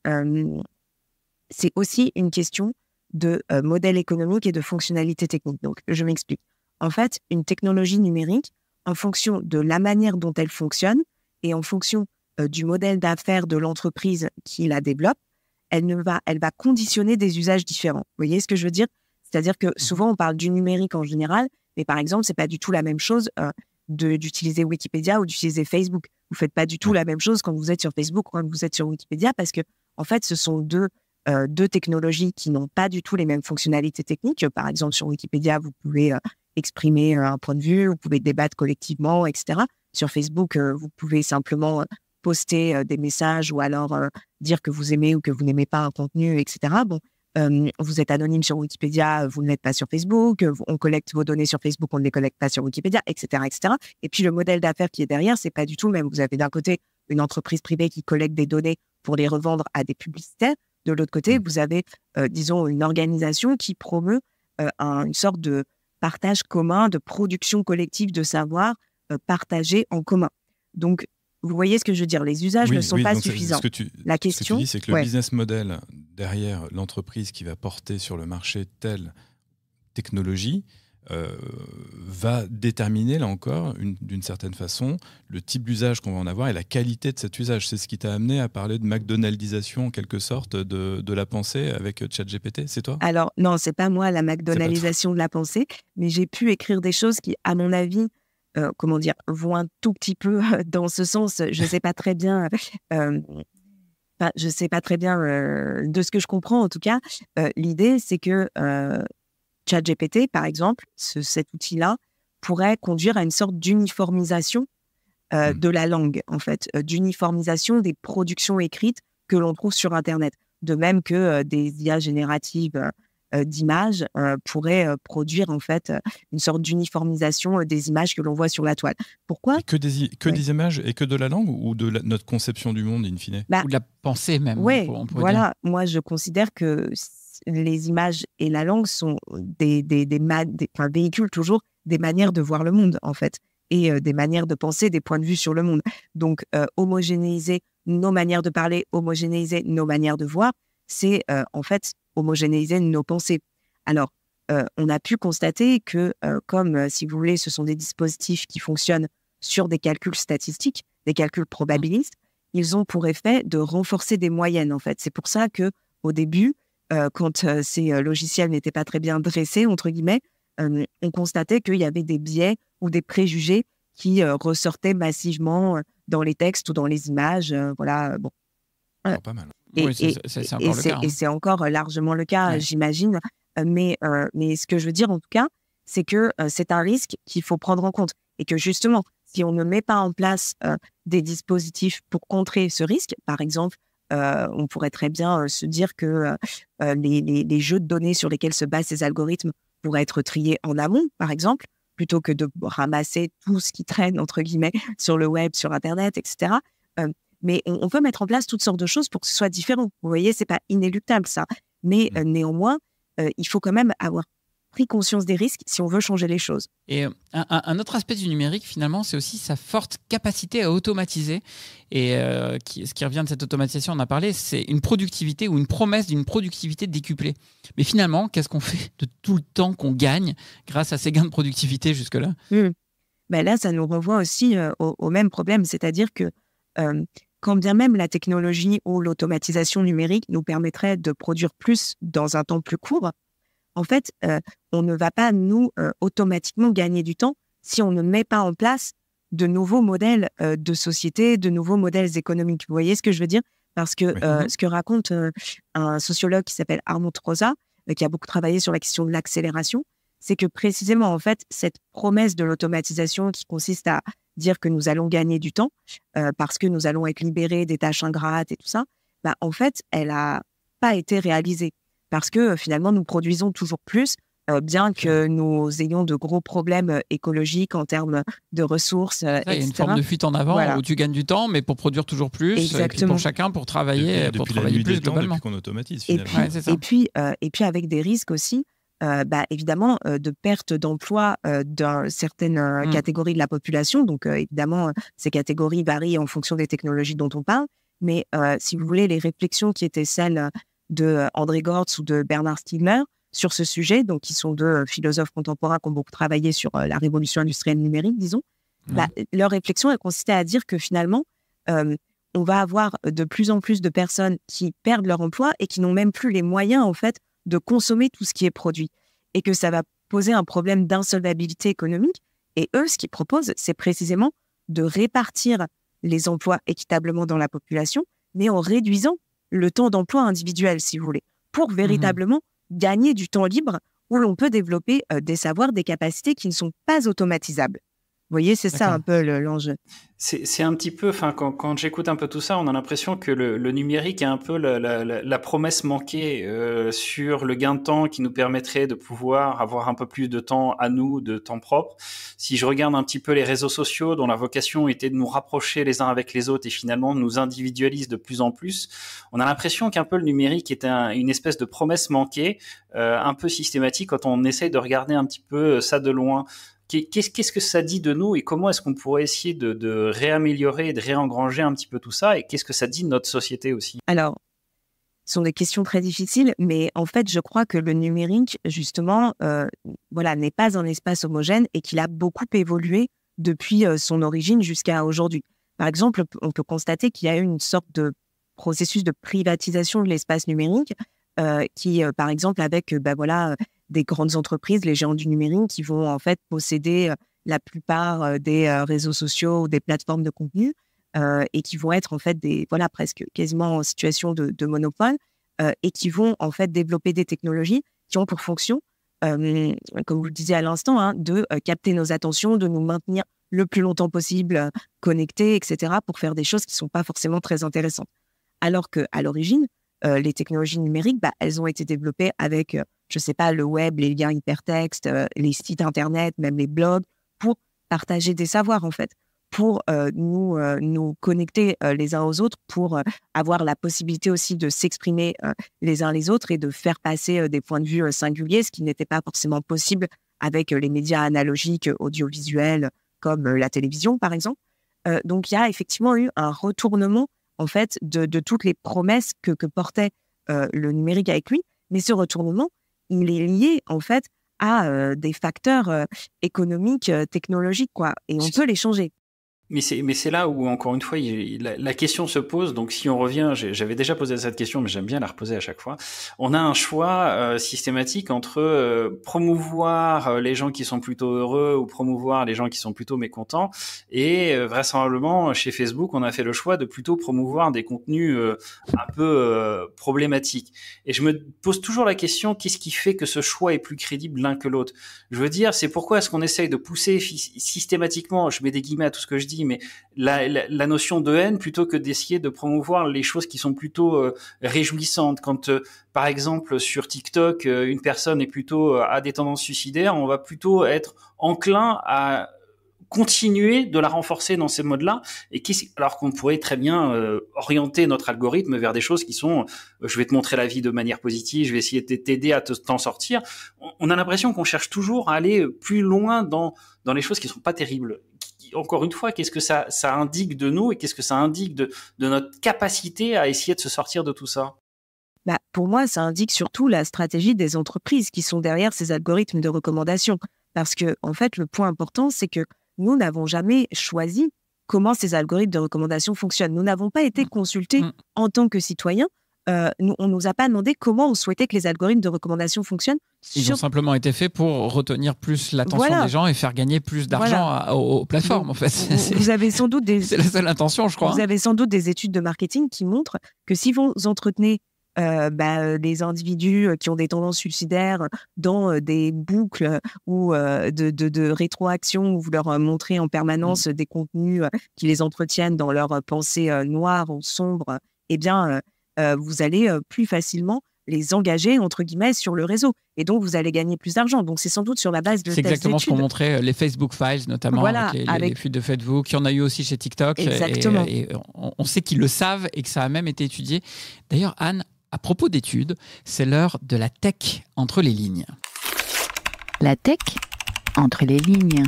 c'est aussi une question de modèle économique et de fonctionnalité technique. Donc, je m'explique. En fait, une technologie numérique, en fonction de la manière dont elle fonctionne et en fonction du modèle d'affaires de l'entreprise qui la développe, elle va conditionner des usages différents. Vous voyez ce que je veux dire ? C'est-à-dire que souvent, on parle du numérique en général, mais par exemple, c'est pas du tout la même chose d'utiliser Wikipédia ou d'utiliser Facebook. Vous faites pas du tout la même chose quand vous êtes sur Facebook ou quand vous êtes sur Wikipédia, parce que, en fait, ce sont deux technologies qui n'ont pas du tout les mêmes fonctionnalités techniques. Par exemple, sur Wikipédia, vous pouvez exprimer un point de vue, vous pouvez débattre collectivement, etc. Sur Facebook, vous pouvez simplement poster des messages ou alors dire que vous aimez ou que vous n'aimez pas un contenu, etc. Bon, vous êtes anonyme sur Wikipédia, vous ne l'êtes pas sur Facebook, on collecte vos données sur Facebook, on ne les collecte pas sur Wikipédia, etc., etc. Et puis le modèle d'affaires qui est derrière, c'est pas du tout le même. Vous avez d'un côté une entreprise privée qui collecte des données pour les revendre à des publicitaires. De l'autre côté, vous avez, disons, une organisation qui promeut une sorte de partage commun, de production collective de savoir partagé en commun. Donc, vous voyez ce que je veux dire, les usages ne sont pas suffisants. La question, ce que tu dis, c'est que le business model derrière l'entreprise qui va porter sur le marché telle technologie va déterminer, là encore, d'une certaine façon, le type d'usage qu'on va en avoir et la qualité de cet usage. C'est ce qui t'a amené à parler de McDonaldisation, en quelque sorte, de la pensée avec ChatGPT, c'est toi ? Alors, non, c'est pas moi, la McDonaldisation de la pensée, mais j'ai pu écrire des choses qui, à mon avis, vont un tout petit peu dans ce sens. Je sais pas très bien. Je sais pas très bien de ce que je comprends. En tout cas, l'idée, c'est que ChatGPT, par exemple, cet outil-là, pourrait conduire à une sorte d'uniformisation de la langue, en fait, d'uniformisation des productions écrites que l'on trouve sur Internet. De même que des IA génératives d'images pourraient produire en fait une sorte d'uniformisation des images que l'on voit sur la toile. Pourquoi ? Que des images et que de la langue ou de notre conception du monde in fine ? Ou de la pensée même. Oui, voilà. Dire. Moi, je considère que les images et la langue sont véhiculent toujours des manières de voir le monde en fait et des manières de penser, des points de vue sur le monde. Donc, homogénéiser nos manières de parler, homogénéiser nos manières de voir, c'est en fait homogénéiser nos pensées. Alors, on a pu constater que, comme, si vous voulez, ce sont des dispositifs qui fonctionnent sur des calculs statistiques, des calculs probabilistes, ils ont pour effet de renforcer des moyennes, en fait. C'est pour ça qu'au début, quand ces logiciels n'étaient pas très bien dressés, entre guillemets, on constatait qu'il y avait des biais ou des préjugés qui ressortaient massivement dans les textes ou dans les images. Voilà, bon. Pas mal. Et c'est encore largement le cas, j'imagine. Mais ce que je veux dire, en tout cas, c'est que c'est un risque qu'il faut prendre en compte. Et que justement, si on ne met pas en place des dispositifs pour contrer ce risque, par exemple, on pourrait très bien se dire que les jeux de données sur lesquels se basent ces algorithmes pourraient être triés en amont, par exemple, plutôt que de ramasser tout ce qui traîne, entre guillemets, sur le web, sur Internet, etc. Mais on peut mettre en place toutes sortes de choses pour que ce soit différent. Vous voyez, c'est pas inéluctable, ça. Mais néanmoins, il faut quand même avoir pris conscience des risques si on veut changer les choses. Et un autre aspect du numérique, finalement, c'est aussi sa forte capacité à automatiser. Et ce qui revient de cette automatisation, on a parlé, c'est une productivité ou une promesse d'une productivité décuplée. Mais finalement, qu'est-ce qu'on fait de tout le temps qu'on gagne grâce à ces gains de productivité jusque-là ? Ben là, ça nous renvoie aussi au même problème, c'est-à-dire que quand bien même la technologie ou l'automatisation numérique nous permettrait de produire plus dans un temps plus court, en fait, on ne va pas, nous, automatiquement gagner du temps si on ne met pas en place de nouveaux modèles de société, de nouveaux modèles économiques. Vous voyez ce que je veux dire? Parce que ce que raconte un sociologue qui s'appelle Armand Rosa, qui a beaucoup travaillé sur la question de l'accélération, c'est que précisément, en fait, cette promesse de l'automatisation qui consiste à dire que nous allons gagner du temps parce que nous allons être libérés des tâches ingrates et tout ça, en fait, elle n'a pas été réalisée parce que finalement, nous produisons toujours plus, bien que nous ayons de gros problèmes écologiques en termes de ressources, etc. Il y a une forme de fuite en avant où tu gagnes du temps, mais pour produire toujours plus, et puis pour chacun, pour travailler, depuis la nuit des temps, depuis qu'on automatise finalement. Et puis avec des risques aussi, évidemment, de perte d'emploi dans certaines catégories de la population. Donc, évidemment, ces catégories varient en fonction des technologies dont on parle. Mais si vous voulez, les réflexions qui étaient celles de André Gortz ou de Bernard Stiegler sur ce sujet, donc qui sont deux philosophes contemporains qui ont beaucoup travaillé sur la révolution industrielle numérique, disons, leur réflexion, elle consistait à dire que finalement, on va avoir de plus en plus de personnes qui perdent leur emploi et qui n'ont même plus les moyens, en fait, de consommer tout ce qui est produit. Et que ça va poser un problème d'insolvabilité économique. Et eux, ce qu'ils proposent, c'est précisément de répartir les emplois équitablement dans la population, mais en réduisant le temps d'emploi individuel, si vous voulez, pour véritablement gagner du temps libre où l'on peut développer des savoirs, des capacités qui ne sont pas automatisables. Vous voyez, c'est ça un peu l'enjeu. C'est un petit peu, quand j'écoute un peu tout ça, on a l'impression que le numérique est un peu la promesse manquée sur le gain de temps qui nous permettrait de pouvoir avoir un peu plus de temps à nous, de temps propre. Si je regarde un petit peu les réseaux sociaux dont la vocation était de nous rapprocher les uns avec les autres et finalement nous individualise de plus en plus, on a l'impression qu'un peu le numérique est une espèce de promesse manquée, un peu systématique quand on essaye de regarder un petit peu ça de loin. Qu'est-ce que ça dit de nous et comment est-ce qu'on pourrait essayer de réaméliorer et de réengranger un petit peu tout ça et qu'est-ce que ça dit de notre société aussi? Alors, ce sont des questions très difficiles, mais en fait, je crois que le numérique, justement, n'est pas un espace homogène et qu'il a beaucoup évolué depuis son origine jusqu'à aujourd'hui. Par exemple, on peut constater qu'il y a eu une sorte de processus de privatisation de l'espace numérique qui, par exemple, avec des grandes entreprises, les géants du numérique, qui vont en fait posséder la plupart des réseaux sociaux ou des plateformes de contenu et qui vont être en fait presque quasiment en situation de monopole et qui vont en fait développer des technologies qui ont pour fonction, comme vous le disiez à l'instant, de capter nos attentions, de nous maintenir le plus longtemps possible connectés, etc., pour faire des choses qui ne sont pas forcément très intéressantes. Alors qu'à l'origine, les technologies numériques, elles ont été développées avec, le web, les liens hypertextes, les sites internet, même les blogs, pour partager des savoirs, en fait, pour nous connecter les uns aux autres, pour avoir la possibilité aussi de s'exprimer les uns les autres et de faire passer des points de vue singuliers, ce qui n'était pas forcément possible avec les médias analogiques, audiovisuels, comme la télévision, par exemple. Donc, il y a effectivement eu un retournement en fait, de toutes les promesses que portait le numérique avec lui. Mais ce retournement, il est lié, en fait, à des facteurs économiques, technologiques, quoi. Et on peut les changer. Mais c'est là où, encore une fois, la question se pose. Donc, si on revient, j'avais déjà posé cette question, mais j'aime bien la reposer à chaque fois. On a un choix systématique entre promouvoir les gens qui sont plutôt heureux ou promouvoir les gens qui sont plutôt mécontents. Et vraisemblablement, chez Facebook, on a fait le choix de plutôt promouvoir des contenus un peu problématiques. Et je me pose toujours la question, qu'est-ce qui fait que ce choix est plus crédible l'un que l'autre? Je veux dire, c'est pourquoi est-ce qu'on essaye de pousser systématiquement, je mets des guillemets à tout ce que je dis, mais la notion de haine plutôt que d'essayer de promouvoir les choses qui sont plutôt réjouissantes. Quand, par exemple, sur TikTok, une personne est plutôt a des tendances suicidaires, on va plutôt être enclin à continuer de la renforcer dans ces modes-là, alors qu'on pourrait très bien orienter notre algorithme vers des choses qui sont je vais te montrer la vie de manière positive, je vais essayer de t'aider à t'en sortir. On a l'impression qu'on cherche toujours à aller plus loin dans les choses qui sont pas terribles. Encore une fois, qu'est-ce que ça indique de nous et qu'est-ce que ça indique de notre capacité à essayer de se sortir de tout ça? Pour moi, ça indique surtout la stratégie des entreprises qui sont derrière ces algorithmes de recommandation. Parce que, en fait, le point important, c'est que nous n'avons jamais choisi comment ces algorithmes de recommandation fonctionnent. Nous n'avons pas été consultés en tant que citoyens. On ne nous a pas demandé comment on souhaitait que les algorithmes de recommandation fonctionnent. Ils ont simplement été faits pour retenir plus l'attention des gens et faire gagner plus d'argent aux plateformes, en fait. Vous avez sans doute c'est la seule intention, je crois. Vous avez sans doute des études de marketing qui montrent que si vous entretenez des individus qui ont des tendances suicidaires dans des boucles ou de rétroaction où vous leur montrez en permanence des contenus qui les entretiennent dans leurs pensées noires ou sombres, eh bien, vous allez plus facilement les engager, entre guillemets, sur le réseau. Et donc, vous allez gagner plus d'argent. Donc, c'est sans doute sur la base de C'est exactement ce qu'ont montré les Facebook Files, notamment, avec les fuites de Facebook. Il y en a eu aussi chez TikTok. Exactement. Et on sait qu'ils le savent et que ça a même été étudié. D'ailleurs, Anne, à propos d'études, c'est l'heure de la tech entre les lignes. La tech entre les lignes.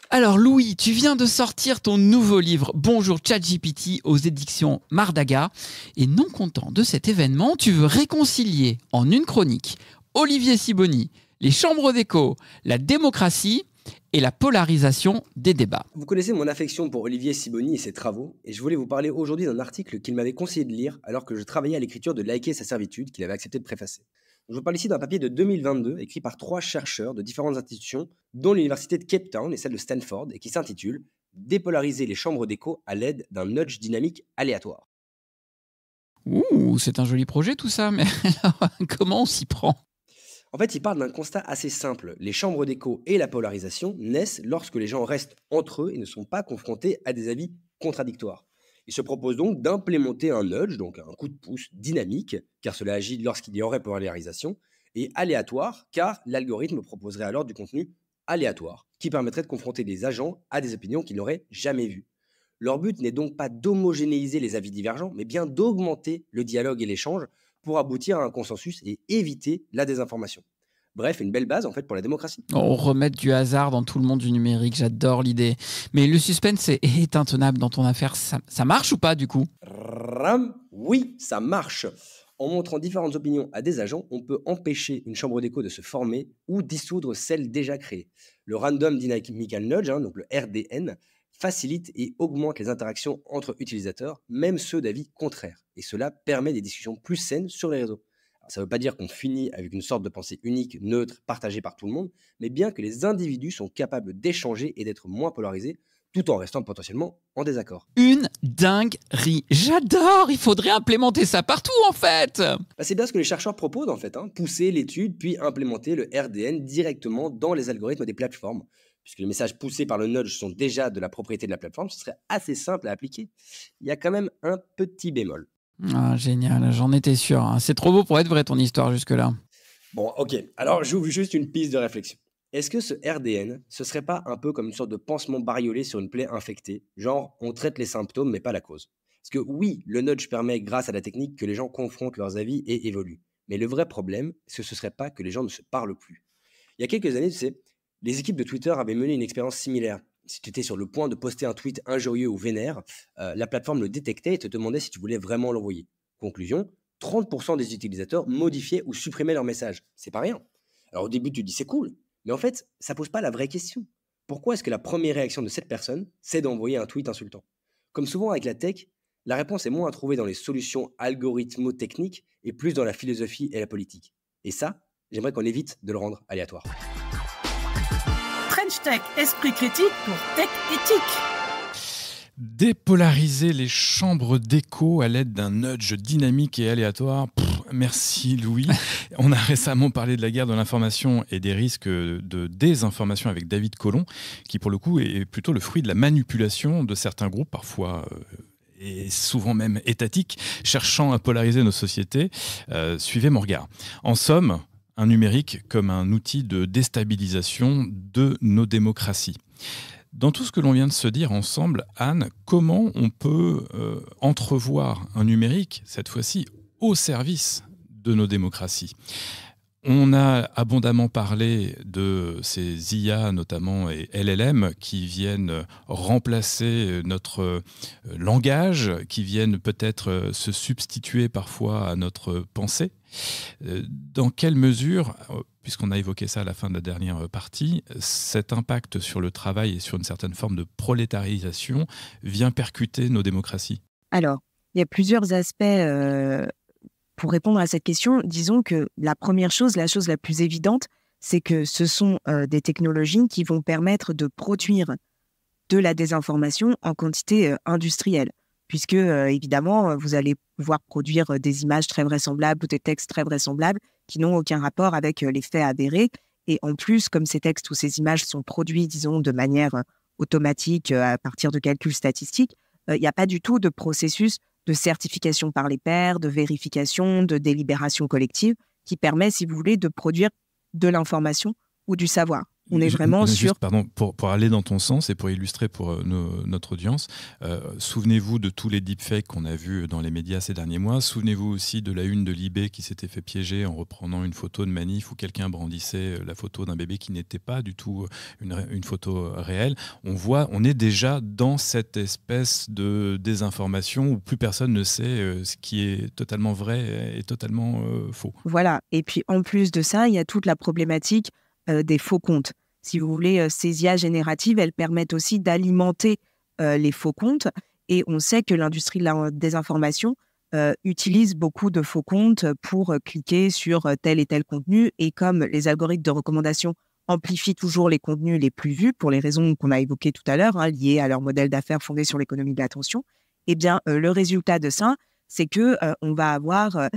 Alors Louis, tu viens de sortir ton nouveau livre Bonjour ChatGPT aux éditions Mardaga. Et non content de cet événement, tu veux réconcilier en une chronique Olivier Sibony, les chambres d'écho, la démocratie et la polarisation des débats. Vous connaissez mon affection pour Olivier Sibony et ses travaux, et je voulais vous parler aujourd'hui d'un article qu'il m'avait conseillé de lire alors que je travaillais à l'écriture de Liker sa servitude qu'il avait accepté de préfacer. Je vous parle ici d'un papier de 2022 écrit par 3 chercheurs de différentes institutions, dont l'université de Cape Town et celle de Stanford, et qui s'intitule « Dépolariser les chambres d'écho à l'aide d'un nudge dynamique aléatoire ». Ouh, c'est un joli projet tout ça, mais alors, comment on s'y prend ? En fait, il parle d'un constat assez simple. Les chambres d'écho et la polarisation naissent lorsque les gens restent entre eux et ne sont pas confrontés à des avis contradictoires. Il se propose donc d'implémenter un nudge, donc un coup de pouce dynamique, car cela agit lorsqu'il y aurait polarisation, et aléatoire, car l'algorithme proposerait alors du contenu aléatoire, qui permettrait de confronter les agents à des opinions qu'ils n'auraient jamais vues. Leur but n'est donc pas d'homogénéiser les avis divergents, mais bien d'augmenter le dialogue et l'échange pour aboutir à un consensus et éviter la désinformation. Bref, une belle base en fait pour la démocratie. On remet du hasard dans tout le monde du numérique, j'adore l'idée. Mais le suspense est intenable dans ton affaire, ça marche ou pas du coup ? Oui, ça marche. En montrant différentes opinions à des agents, on peut empêcher une chambre d'écho de se former ou dissoudre celle déjà créée. Le Random Dynamical Nudge, donc le RDN, facilite et augmente les interactions entre utilisateurs, même ceux d'avis contraires. Et cela permet des discussions plus saines sur les réseaux. Alors, ça ne veut pas dire qu'on finit avec une sorte de pensée unique, neutre, partagée par tout le monde, mais bien que les individus sont capables d'échanger et d'être moins polarisés, tout en restant potentiellement en désaccord. Une dinguerie. J'adore. Il faudrait implémenter ça partout en fait. C'est bien ce que les chercheurs proposent en fait, pousser l'étude puis implémenter le RDN directement dans les algorithmes des plateformes. Puisque les messages poussés par le nudge sont déjà de la propriété de la plateforme, ce serait assez simple à appliquer. Il y a quand même un petit bémol. Ah, génial, j'en étais sûr. C'est trop beau pour être vrai ton histoire jusque-là. Bon, ok. Alors j'ouvre juste une piste de réflexion. Est-ce que ce RDN, ce serait pas un peu comme une sorte de pansement bariolé sur une plaie infectée ? Genre, on traite les symptômes mais pas la cause. Parce que oui, le nudge permet, grâce à la technique, que les gens confrontent leurs avis et évoluent. Mais le vrai problème, c'est que ce serait pas que les gens ne se parlent plus. Il y a quelques années, tu sais, les équipes de Twitter avaient mené une expérience similaire. Si tu étais sur le point de poster un tweet injurieux ou vénère, la plateforme le détectait et te demandait si tu voulais vraiment l'envoyer. Conclusion, 30% des utilisateurs modifiaient ou supprimaient leur message. C'est pas rien. Alors au début, tu te dis c'est cool, mais en fait, ça pose pas la vraie question. Pourquoi est-ce que la première réaction de cette personne, c'est d'envoyer un tweet insultant ? Comme souvent avec la tech, la réponse est moins à trouver dans les solutions algorithmo-techniques et plus dans la philosophie et la politique. Et ça, j'aimerais qu'on évite de le rendre aléatoire. French Tech, esprit critique pour tech éthique. Dépolariser les chambres d'écho à l'aide d'un nudge dynamique et aléatoire. Merci Louis. On a récemment parlé de la guerre de l'information et des risques de désinformation avec David Colomb, qui pour le coup est plutôt le fruit de la manipulation de certains groupes, parfois et souvent même étatiques, cherchant à polariser nos sociétés. Suivez mon regard. En somme, un numérique comme un outil de déstabilisation de nos démocraties. Dans tout ce que l'on vient de se dire ensemble, Anne, comment on peut entrevoir un numérique, cette fois-ci, au service de nos démocraties ? On a abondamment parlé de ces IA, notamment et LLM, qui viennent remplacer notre langage, qui viennent peut-être se substituer parfois à notre pensée. Dans quelle mesure, puisqu'on a évoqué ça à la fin de la dernière partie, cet impact sur le travail et sur une certaine forme de prolétarisation vient percuter nos démocraties ? Alors, il y a plusieurs aspects pour répondre à cette question. Disons que la première chose, la chose la plus évidente, c'est que ce sont des technologies qui vont permettre de produire de la désinformation en quantité industrielle. Puisque, évidemment, vous allez pouvoir produire des images très vraisemblables ou des textes très vraisemblables qui n'ont aucun rapport avec les faits avérés. Et en plus, comme ces textes ou ces images sont produits, disons, de manière automatique à partir de calculs statistiques, il n'y a pas du tout de processus de certification par les pairs, de vérification, de délibération collective qui permet, si vous voulez, de produire de l'information ou du savoir. On est vraiment sur... Pardon, pour aller dans ton sens et pour illustrer pour notre audience, souvenez-vous de tous les deepfakes qu'on a vus dans les médias ces derniers mois. Souvenez-vous aussi de la une de Libé qui s'était fait piéger en reprenant une photo de manif où quelqu'un brandissait la photo d'un bébé qui n'était pas du tout une photo réelle. On est déjà dans cette espèce de désinformation où plus personne ne sait ce qui est totalement vrai et totalement faux. Voilà. Et puis en plus de ça, il y a toute la problématique des faux comptes. Si vous voulez, ces IA génératives, elles permettent aussi d'alimenter les faux comptes. Et on sait que l'industrie de la désinformation utilise beaucoup de faux comptes pour cliquer sur tel et tel contenu. Et comme les algorithmes de recommandation amplifient toujours les contenus les plus vus, pour les raisons qu'on a évoquées tout à l'heure, liées à leur modèle d'affaires fondé sur l'économie de l'attention, eh bien, le résultat de ça, c'est qu'on va avoir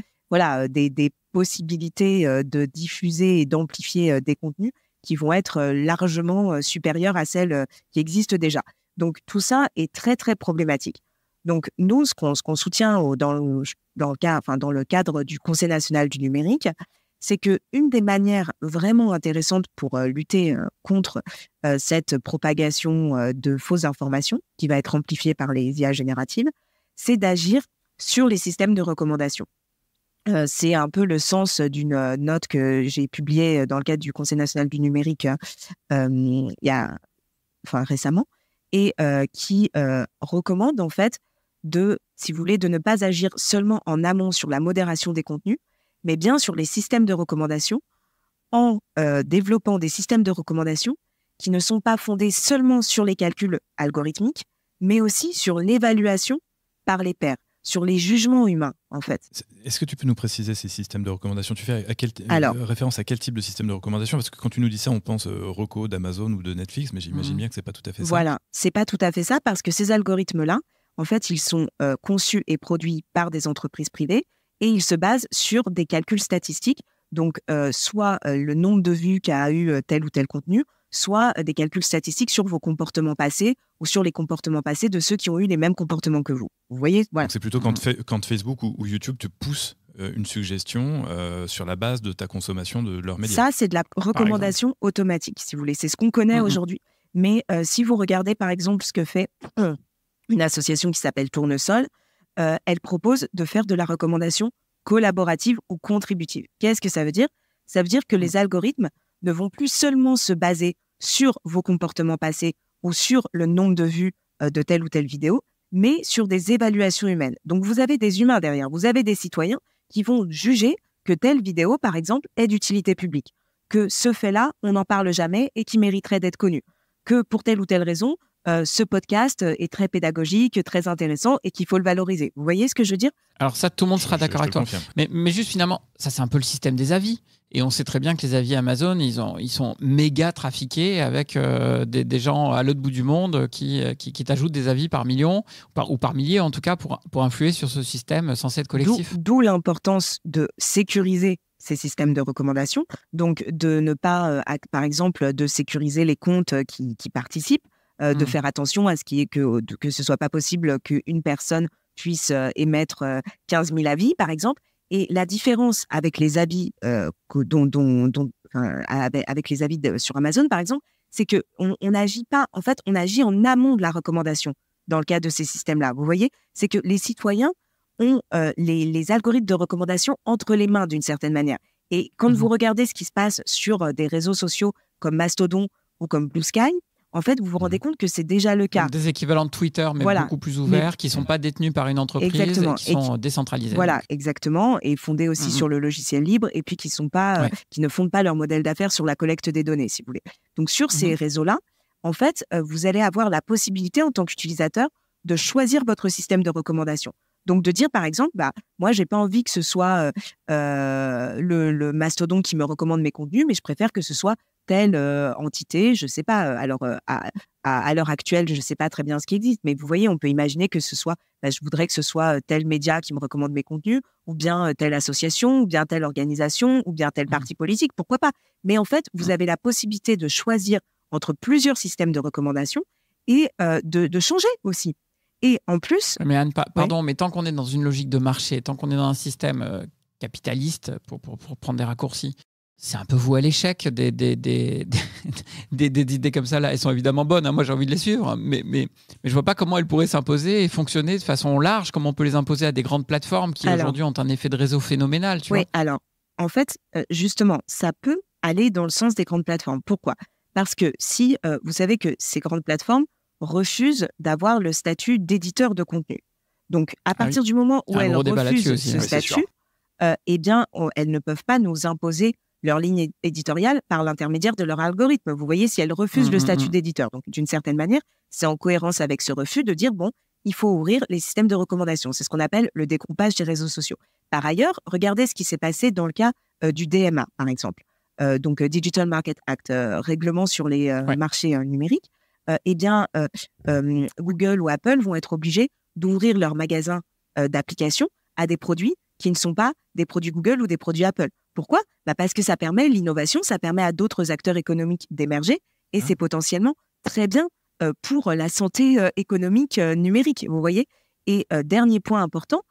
des possibilités de diffuser et d'amplifier des contenus qui vont être largement supérieures à celles qui existent déjà. Donc, tout ça est très, très problématique. Donc, nous, ce qu'on soutient dans le cadre du Conseil national du numérique, c'est qu'une des manières vraiment intéressantes pour lutter contre cette propagation de fausses informations qui va être amplifiée par les IA génératives, c'est d'agir sur les systèmes de recommandation. C'est un peu le sens d'une note que j'ai publiée dans le cadre du Conseil national du numérique récemment et qui recommande en fait si vous voulez, de ne pas agir seulement en amont sur la modération des contenus, mais bien sur les systèmes de recommandation en développant des systèmes de recommandation qui ne sont pas fondés seulement sur les calculs algorithmiques, mais aussi sur l'évaluation par les pairs, sur les jugements humains, en fait. Est-ce que tu peux nous préciser ces systèmes de recommandation ? Tu fais référence à quel type de système de recommandation ? Parce que quand tu nous dis ça, on pense Roku, d'Amazon ou de Netflix, mais j'imagine bien que c'est pas tout à fait ça. Voilà, c'est pas tout à fait ça, parce que ces algorithmes-là, en fait, ils sont conçus et produits par des entreprises privées et ils se basent sur des calculs statistiques, donc soit le nombre de vues qu'a eu tel ou tel contenu, soit des calculs statistiques sur vos comportements passés ou sur les comportements passés de ceux qui ont eu les mêmes comportements que vous. Vous voyez, voilà. Donc c'est plutôt quand Facebook ou YouTube te pousse une suggestion sur la base de ta consommation de leurs médias. Ça, c'est de la recommandation automatique, si vous voulez. C'est ce qu'on connaît aujourd'hui. Mais si vous regardez, par exemple, ce que fait une association qui s'appelle Tournesol, elle propose de faire de la recommandation collaborative ou contributive. Qu'est-ce que ça veut dire ? Ça veut dire que les algorithmes ne vont plus seulement se baser sur vos comportements passés ou sur le nombre de vues de telle ou telle vidéo, mais sur des évaluations humaines. Donc, vous avez des humains derrière, vous avez des citoyens qui vont juger que telle vidéo, par exemple, est d'utilité publique, que ce fait-là, on n'en parle jamais et qui mériterait d'être connu, que pour telle ou telle raison, ce podcast est très pédagogique, très intéressant et qu'il faut le valoriser. Vous voyez ce que je veux dire ? Alors ça, tout le monde sera d'accord avec toi. Mais juste finalement, ça c'est un peu le système des avis. Et on sait très bien que les avis Amazon, ils sont méga trafiqués avec des gens à l'autre bout du monde qui t'ajoutent des avis par millions ou par milliers en tout cas pour influer sur ce système censé être collectif. D'où l'importance de sécuriser ces systèmes de recommandation. Donc de ne pas, par exemple, de sécuriser les comptes qui participent. De faire attention à ce qui est que ce soit pas possible qu'une personne puisse émettre 15 000 avis, par exemple. Et la différence avec les avis avec les avis sur Amazon, par exemple, c'est que on n'agit pas. En fait, on agit en amont de la recommandation dans le cas de ces systèmes-là. Vous voyez, c'est que les citoyens ont les algorithmes de recommandation entre les mains d'une certaine manière. Et quand vous regardez ce qui se passe sur des réseaux sociaux comme Mastodon ou comme Blue Sky, en fait, vous vous rendez compte que c'est déjà le cas. Donc des équivalents de Twitter, mais beaucoup plus ouverts, qui ne sont pas détenus par une entreprise, et qui sont décentralisés. Voilà, exactement, et fondés aussi sur le logiciel libre, et puis qui ne fondent pas leur modèle d'affaires sur la collecte des données, si vous voulez. Donc sur ces réseaux-là, en fait, vous allez avoir la possibilité en tant qu'utilisateur de choisir votre système de recommandation. Donc de dire par exemple, moi j'ai pas envie que ce soit le Mastodon qui me recommande mes contenus, mais je préfère que ce soit telle entité, je sais pas. Alors à l'heure actuelle, je sais pas très bien ce qui existe, mais vous voyez, on peut imaginer que ce soit, je voudrais que ce soit tel média qui me recommande mes contenus, ou bien telle association, ou bien telle organisation, ou bien tel parti politique, pourquoi pas. Mais en fait, vous avez la possibilité de choisir entre plusieurs systèmes de recommandation et de changer aussi. Et en plus... Mais Anne, pardon, mais tant qu'on est dans une logique de marché, tant qu'on est dans un système capitaliste, pour prendre des raccourcis, c'est un peu voué à l'échec. Des idées comme ça, là, elles sont évidemment bonnes. Hein, moi, j'ai envie de les suivre. Mais je vois pas comment elles pourraient s'imposer et fonctionner de façon large, comment on peut les imposer à des grandes plateformes qui, aujourd'hui, ont un effet de réseau phénoménal. Tu vois. Alors, en fait, justement, ça peut aller dans le sens des grandes plateformes. Pourquoi ? Parce que si vous savez que ces grandes plateformes refusent d'avoir le statut d'éditeur de contenu. Donc, à partir du moment où elles refusent ce statut, eh bien, elles ne peuvent pas nous imposer leur ligne éditoriale par l'intermédiaire de leur algorithme. Vous voyez, si elles refusent le statut d'éditeur, donc d'une certaine manière, c'est en cohérence avec ce refus de dire, bon, il faut ouvrir les systèmes de recommandation. C'est ce qu'on appelle le dégroupage des réseaux sociaux. Par ailleurs, regardez ce qui s'est passé dans le cas du DMA, par exemple. Donc, Digital Market Act, règlement sur les marchés numériques. Eh bien, Google ou Apple vont être obligés d'ouvrir leur magasin d'applications à des produits qui ne sont pas des produits Google ou des produits Apple. Pourquoi ? Parce que ça permet l'innovation, ça permet à d'autres acteurs économiques d'émerger et c'est potentiellement très bien pour la santé économique numérique, vous voyez. Et dernier point important,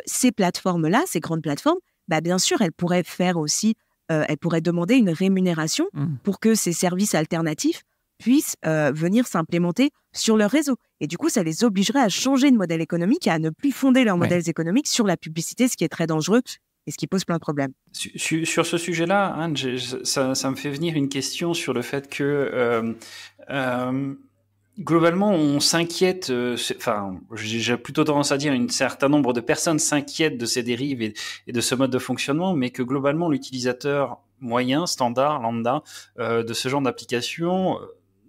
ces plateformes-là, ces grandes plateformes, bien sûr, elles pourraient faire aussi, elles pourraient demander une rémunération pour que ces services alternatifs puissent venir s'implémenter sur leur réseau. Et du coup, ça les obligerait à changer de modèle économique et à ne plus fonder leurs modèles économiques sur la publicité, ce qui est très dangereux et ce qui pose plein de problèmes. Sur ce sujet-là, Anne, ça me fait venir une question sur le fait que globalement, on s'inquiète, j'ai plutôt tendance à dire un certain nombre de personnes s'inquiètent de ces dérives et de ce mode de fonctionnement, mais que globalement, l'utilisateur moyen, standard, lambda, de ce genre d'application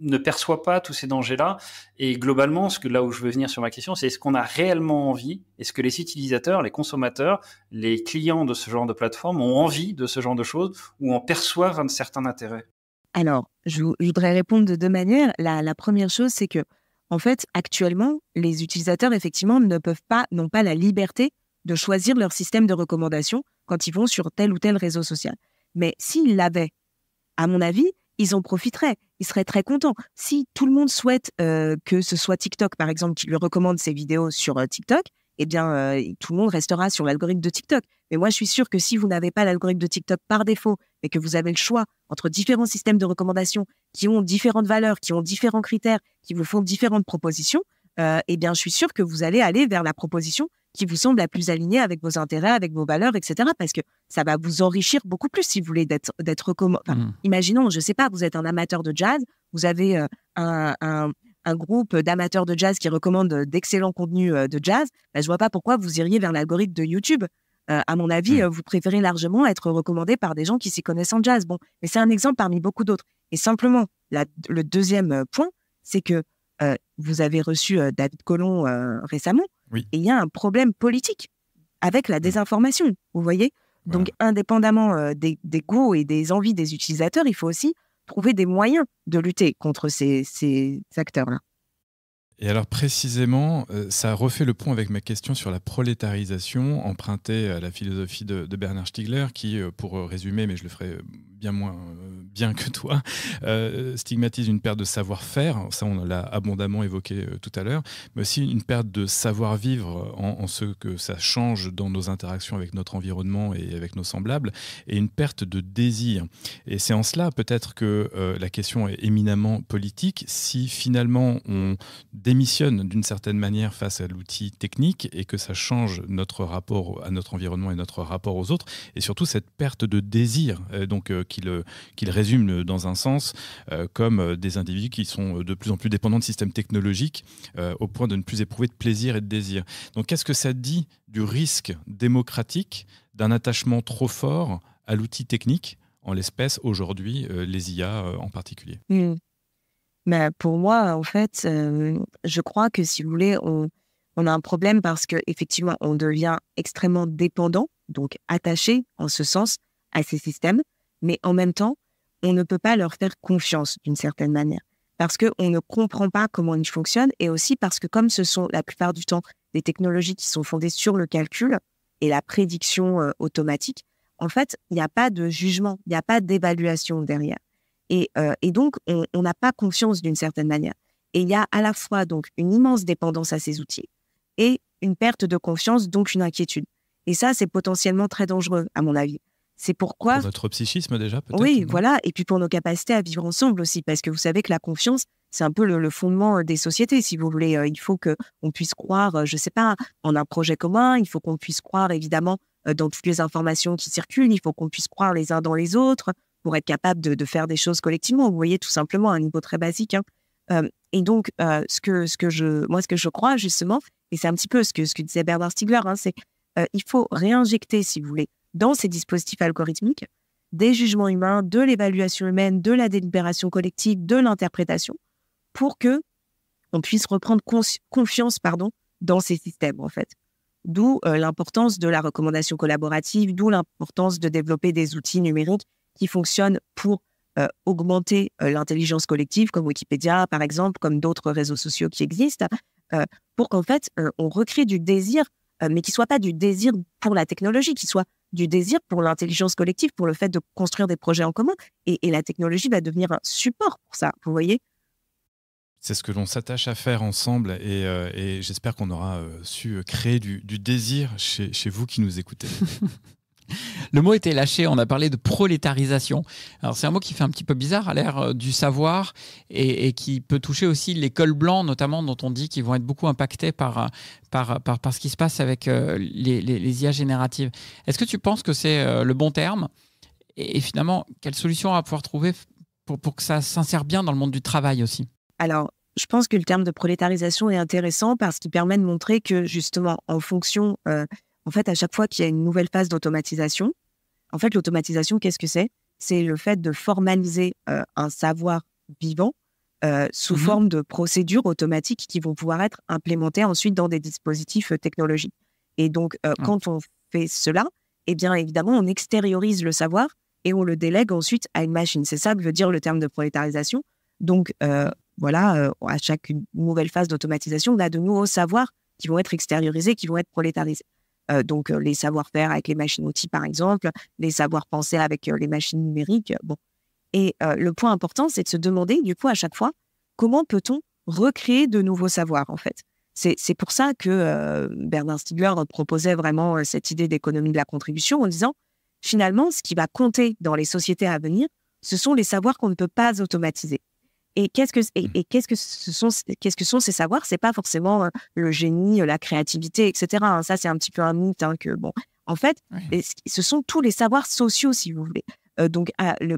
ne perçoit pas tous ces dangers-là. Et globalement, là où je veux venir sur ma question, c'est est-ce qu'on a réellement envie, est-ce que les utilisateurs, les consommateurs, les clients de ce genre de plateforme ont envie de ce genre de choses ou en perçoivent un certain intérêt ? Alors, je voudrais répondre de deux manières. La première chose, c'est que, en fait, actuellement, les utilisateurs, effectivement, n'ont pas la liberté de choisir leur système de recommandation quand ils vont sur tel ou tel réseau social. Mais s'ils l'avaient, à mon avis, ils en profiteraient. Ils seraient très contents. Si tout le monde souhaite que ce soit TikTok, par exemple, qui lui recommande ses vidéos sur TikTok, eh bien, tout le monde restera sur l'algorithme de TikTok. Mais moi, je suis sûre que si vous n'avez pas l'algorithme de TikTok par défaut, mais que vous avez le choix entre différents systèmes de recommandation qui ont différentes valeurs, qui ont différents critères, qui vous font différentes propositions, eh bien, je suis sûre que vous allez aller vers la proposition qui vous semble la plus alignée avec vos intérêts, avec vos valeurs, etc. Parce que ça va vous enrichir beaucoup plus si vous voulez d'être recommandé. Imaginons, je ne sais pas, vous êtes un amateur de jazz, vous avez un groupe d'amateurs de jazz qui recommande d'excellents contenus de jazz, je ne vois pas pourquoi vous iriez vers l'algorithme de YouTube. À mon avis, vous préférez largement être recommandé par des gens qui s'y connaissent en jazz. Bon, mais c'est un exemple parmi beaucoup d'autres. Et simplement, le deuxième point, c'est que vous avez reçu David Colomb récemment, et il y a un problème politique avec la désinformation, vous voyez. Donc, indépendamment des goûts et des envies des utilisateurs, il faut aussi trouver des moyens de lutter contre ces acteurs-là. Et alors précisément, ça refait le pont avec ma question sur la prolétarisation empruntée à la philosophie de Bernard Stiegler qui, pour résumer, mais je le ferai bien bien que toi, stigmatise une perte de savoir-faire, ça on l'a abondamment évoqué tout à l'heure, mais aussi une perte de savoir-vivre en ce que ça change dans nos interactions avec notre environnement et avec nos semblables, et une perte de désir. Et c'est en cela peut-être que la question est éminemment politique. Si finalement on démissionne d'une certaine manière face à l'outil technique et que ça change notre rapport à notre environnement et notre rapport aux autres, et surtout cette perte de désir, qu'il résume dans un sens comme des individus qui sont de plus en plus dépendants de systèmes technologiques au point de ne plus éprouver de plaisir et de désir. Donc qu'est-ce que ça dit du risque démocratique d'un attachement trop fort à l'outil technique, en l'espèce aujourd'hui les IA en particulier? Mais pour moi, en fait, je crois que si vous voulez, on a un problème parce qu'effectivement, on devient extrêmement dépendant, donc attaché en ce sens à ces systèmes, mais en même temps, on ne peut pas leur faire confiance d'une certaine manière parce qu'on ne comprend pas comment ils fonctionnent et aussi parce que comme ce sont la plupart du temps des technologies qui sont fondées sur le calcul et la prédiction automatique, en fait, il n'y a pas de jugement, il n'y a pas d'évaluation derrière. Et donc, on n'a pas confiance d'une certaine manière. Et il y a à la fois donc une immense dépendance à ces outils et une perte de confiance, donc une inquiétude. Et ça, c'est potentiellement très dangereux, à mon avis. C'est pourquoi... Pour notre psychisme déjà, peut-être? Oui, voilà. Et puis pour nos capacités à vivre ensemble aussi, parce que vous savez que la confiance, c'est un peu le fondement des sociétés, si vous voulez. Il faut qu'on puisse croire, je ne sais pas, en un projet commun. Il faut qu'on puisse croire, évidemment, dans toutes les informations qui circulent. Il faut qu'on puisse croire les uns dans les autres pour être capable de faire des choses collectivement. Vous voyez, tout simplement, à un niveau très basique. Et donc, ce que je crois, justement, et c'est un petit peu ce que disait Bernard Stiegler, c'est il faut réinjecter, si vous voulez, dans ces dispositifs algorithmiques, des jugements humains, de l'évaluation humaine, de la délibération collective, de l'interprétation, pour que on puisse reprendre confiance dans ces systèmes, en fait. D'où l'importance de la recommandation collaborative, d'où l'importance de développer des outils numériques qui fonctionnent pour augmenter l'intelligence collective, comme Wikipédia, par exemple, comme d'autres réseaux sociaux qui existent, pour qu'en fait, on recrée du désir, mais qui ne soit pas du désir pour la technologie, qui soit du désir pour l'intelligence collective, pour le fait de construire des projets en commun. Et la technologie va devenir un support pour ça, vous voyez ? C'est ce que l'on s'attache à faire ensemble et j'espère qu'on aura su créer du désir chez vous qui nous écoutez. Le mot était lâché, on a parlé de prolétarisation. Alors c'est un mot qui fait un petit peu bizarre à l'ère du savoir et qui peut toucher aussi les cols blancs, notamment, dont on dit qu'ils vont être beaucoup impactés par ce qui se passe avec les IA génératives. Est-ce que tu penses que c'est le bon terme ? Et finalement, quelle solution on va pouvoir trouver pour que ça s'insère bien dans le monde du travail aussi ? Alors, je pense que le terme de prolétarisation est intéressant parce qu'il permet de montrer que justement, en fonction... En fait, à chaque fois qu'il y a une nouvelle phase d'automatisation, en fait, l'automatisation, qu'est-ce que c'est ? C'est le fait de formaliser un savoir vivant sous forme de procédures automatiques qui vont pouvoir être implémentées ensuite dans des dispositifs technologiques. Et donc, quand on fait cela, eh bien, évidemment, on extériorise le savoir et on le délègue ensuite à une machine. C'est ça que veut dire le terme de prolétarisation. Donc, à chaque nouvelle phase d'automatisation, on a de nouveaux savoirs qui vont être extériorisés, qui vont être prolétarisés. Donc, les savoir-faire avec les machines-outils, par exemple, les savoir-penser avec les machines numériques. Bon. Et le point important, c'est de se demander, du coup, à chaque fois, comment peut-on recréer de nouveaux savoirs, en fait. C'est pour ça que Bernard Stiegler proposait vraiment cette idée d'économie de la contribution en disant, finalement, ce qui va compter dans les sociétés à venir, ce sont les savoirs qu'on ne peut pas automatiser. Et qu'est-ce que sont ces savoirs ? C'est pas forcément le génie, la créativité, etc. Ça, c'est un petit peu un mythe en fait, ce sont tous les savoirs sociaux, si vous voulez. Donc,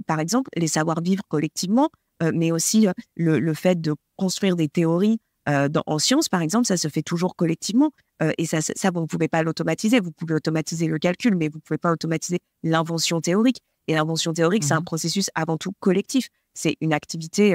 par exemple, les savoirs vivre collectivement, mais aussi le fait de construire des théories en sciences, par exemple, ça se fait toujours collectivement. Et ça, vous ne pouvez pas l'automatiser. Vous pouvez automatiser le calcul, mais vous ne pouvez pas automatiser l'invention théorique. Et l'invention théorique, c'est un processus avant tout collectif. C'est une activité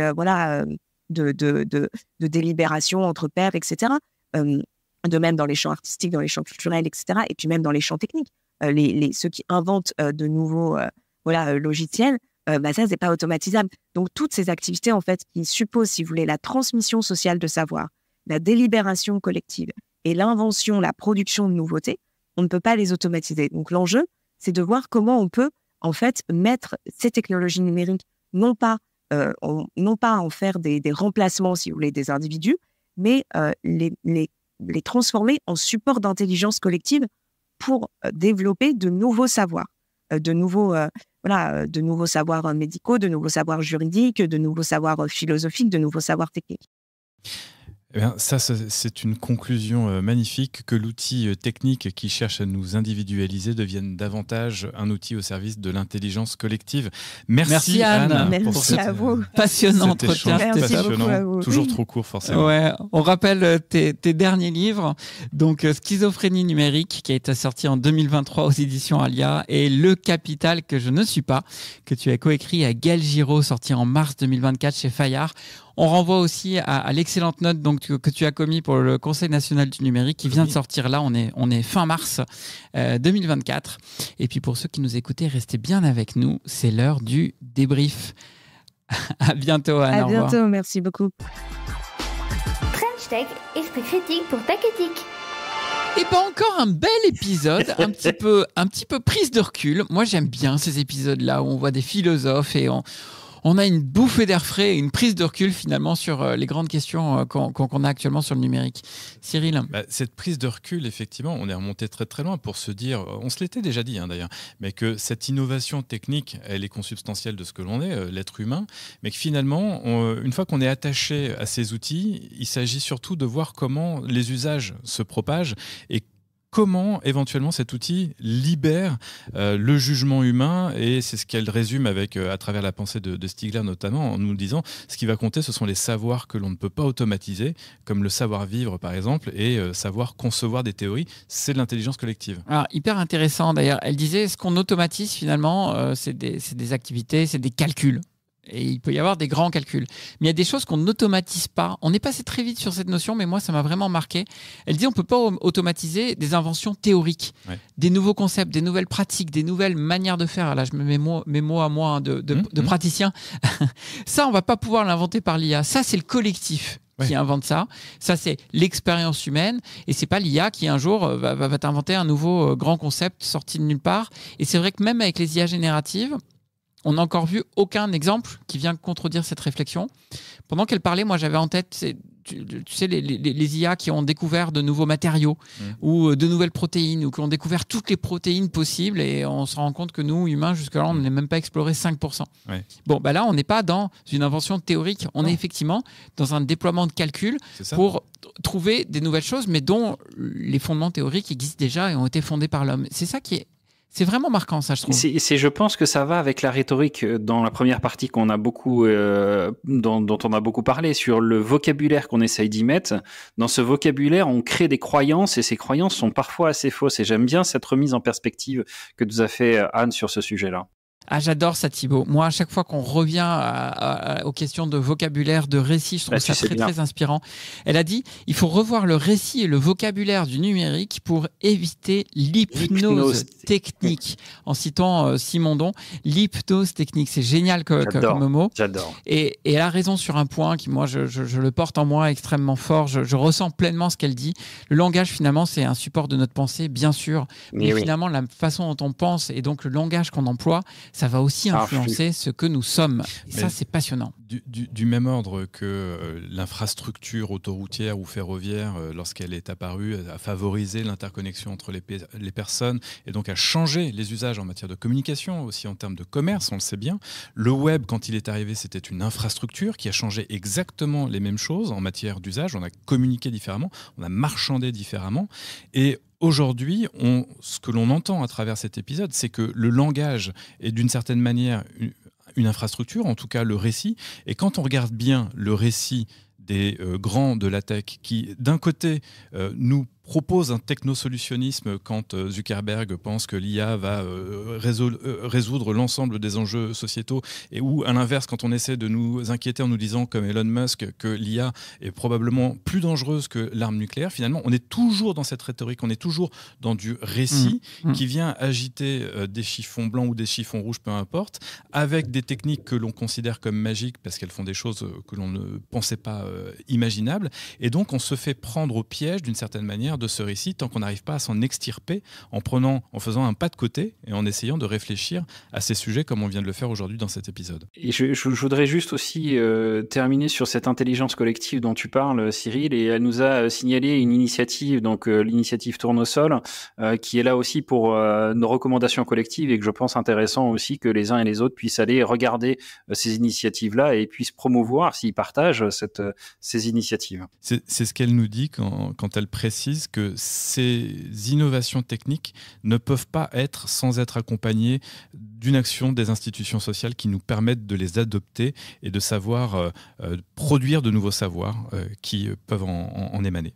de délibération entre pairs, etc. De même dans les champs artistiques, dans les champs culturels, etc. Et puis même dans les champs techniques. Ceux qui inventent de nouveaux logiciels, ça, c'est pas automatisable. Donc, toutes ces activités, en fait, qui supposent, si vous voulez, la transmission sociale de savoir, la délibération collective et l'invention, la production de nouveautés, on ne peut pas les automatiser. Donc, l'enjeu, c'est de voir comment on peut, en fait, mettre ces technologies numériques non pas en faire des remplacements, si vous voulez, des individus, mais les transformer en support d'intelligence collective pour développer de nouveaux savoirs, de nouveaux savoirs médicaux, de nouveaux savoirs juridiques, de nouveaux savoirs philosophiques, de nouveaux savoirs techniques. Eh bien, ça, c'est une conclusion magnifique, que l'outil technique qui cherche à nous individualiser devienne davantage un outil au service de l'intelligence collective. Merci Anne. Merci à vous. Passionnant entretien. Merci beaucoup à vous. Toujours trop court, forcément. Ouais, on rappelle tes derniers livres. Donc, Schizophrénie numérique, qui a été sorti en 2023 aux éditions Alia, et Le Capital que je ne suis pas, que tu as coécrit à Gaël Giraud, sorti en mars 2024 chez Fayard. On renvoie aussi à l'excellente note que tu as commis pour le Conseil national du numérique qui vient de sortir là. On est fin mars 2024. Et puis pour ceux qui nous écoutaient, restez bien avec nous. C'est l'heure du débrief. À bientôt, Anne. À bientôt, merci beaucoup. French Tech, esprit critique pour Tech Éthique. Et pas encore un bel épisode, un petit peu prise de recul. Moi, j'aime bien ces épisodes-là où on voit des philosophes et on a une bouffée d'air frais et une prise de recul finalement sur les grandes questions qu'on a actuellement sur le numérique. Cyril ? Cette prise de recul, effectivement, on est remonté très très loin pour se dire, on se l'était déjà dit d'ailleurs, mais que cette innovation technique, elle est consubstantielle de ce que l'on est, l'être humain, mais que finalement, une fois qu'on est attaché à ces outils, il s'agit surtout de voir comment les usages se propagent et comment éventuellement cet outil libère le jugement humain, et c'est ce qu'elle résume à travers la pensée de Stigler notamment, en nous disant ce qui va compter, ce sont les savoirs que l'on ne peut pas automatiser, comme le savoir-vivre par exemple, et savoir concevoir des théories, c'est de l'intelligence collective. Alors, hyper intéressant d'ailleurs, elle disait ce qu'on automatise finalement, c'est des activités, c'est des calculs. Et il peut y avoir des grands calculs. Mais il y a des choses qu'on n'automatise pas. On est passé très vite sur cette notion, mais moi, ça m'a vraiment marqué. Elle dit on ne peut pas automatiser des inventions théoriques, des nouveaux concepts, des nouvelles pratiques, des nouvelles manières de faire. Là, je me mets mes mots à moi de praticien. Ça, on ne va pas pouvoir l'inventer par l'IA. Ça, c'est le collectif qui invente ça. Ça, c'est l'expérience humaine. Et c'est pas l'IA qui, un jour, va t'inventer un nouveau grand concept sorti de nulle part. Et c'est vrai que même avec les IA génératives, on n'a encore vu aucun exemple qui vient contredire cette réflexion. Pendant qu'elle parlait, moi j'avais en tête, tu sais, les IA qui ont découvert de nouveaux matériaux ou de nouvelles protéines, ou qui ont découvert toutes les protéines possibles, et on se rend compte que nous, humains, jusque-là, on n'a même pas exploré 5%. Ouais. Bon, là, on n'est pas dans une invention théorique, on est effectivement dans un déploiement de calcul pour trouver des nouvelles choses, mais dont les fondements théoriques existent déjà et ont été fondés par l'homme. C'est ça qui est... C'est vraiment marquant, ça, je trouve. Je pense que ça va avec la rhétorique dans la première partie qu'on a beaucoup, dont on a beaucoup parlé, sur le vocabulaire qu'on essaye d'y mettre. Dans ce vocabulaire, on crée des croyances, et ces croyances sont parfois assez fausses. Et j'aime bien cette remise en perspective que nous a fait Anne sur ce sujet-là. Ah, j'adore ça, Thibaut. Moi, à chaque fois qu'on revient aux questions de vocabulaire, de récit, je trouve ça très inspirant. Elle a dit, il faut revoir le récit et le vocabulaire du numérique pour éviter l'hypnose technique. En citant Simondon, l'hypnose technique, c'est génial comme mot. J'adore. Et elle a raison sur un point qui, moi, je le porte en moi extrêmement fort. Je ressens pleinement ce qu'elle dit. Le langage, finalement, c'est un support de notre pensée, bien sûr. Mais finalement, la façon dont on pense et donc le langage qu'on emploie, ça va aussi influencer ce que nous sommes. Et ça, c'est passionnant. Du même ordre que l'infrastructure autoroutière ou ferroviaire, lorsqu'elle est apparue, a favorisé l'interconnexion entre les personnes et donc a changé les usages en matière de communication, aussi en termes de commerce, on le sait bien. Le web, quand il est arrivé, c'était une infrastructure qui a changé exactement les mêmes choses en matière d'usage. On a communiqué différemment, on a marchandé différemment. Et aujourd'hui, ce que l'on entend à travers cet épisode, c'est que le langage est d'une certaine manière une infrastructure, en tout cas le récit. Et quand on regarde bien le récit des grands de la tech qui, d'un côté, nous propose un technosolutionnisme quand Zuckerberg pense que l'IA va résoudre l'ensemble des enjeux sociétaux, et où, à l'inverse, quand on essaie de nous inquiéter en nous disant, comme Elon Musk, que l'IA est probablement plus dangereuse que l'arme nucléaire, finalement, on est toujours dans cette rhétorique, on est toujours dans du récit qui vient agiter des chiffons blancs ou des chiffons rouges, peu importe, avec des techniques que l'on considère comme magiques parce qu'elles font des choses que l'on ne pensait pas imaginables, et donc on se fait prendre au piège, d'une certaine manière, extraordinaire de ce récit tant qu'on n'arrive pas à s'en extirper en faisant un pas de côté et en essayant de réfléchir à ces sujets comme on vient de le faire aujourd'hui dans cet épisode. Et je voudrais juste aussi terminer sur cette intelligence collective dont tu parles, Cyril, et elle nous a signalé une initiative, donc l'initiative Tournesol, qui est là aussi pour nos recommandations collectives et que je pense intéressant aussi que les uns et les autres puissent aller regarder ces initiatives-là et puissent promouvoir, s'ils partagent ces initiatives. C'est ce qu'elle nous dit quand elle précise que ces innovations techniques ne peuvent pas être sans être accompagnées d'une action des institutions sociales qui nous permettent de les adopter et de savoir produire de nouveaux savoirs qui peuvent en émaner.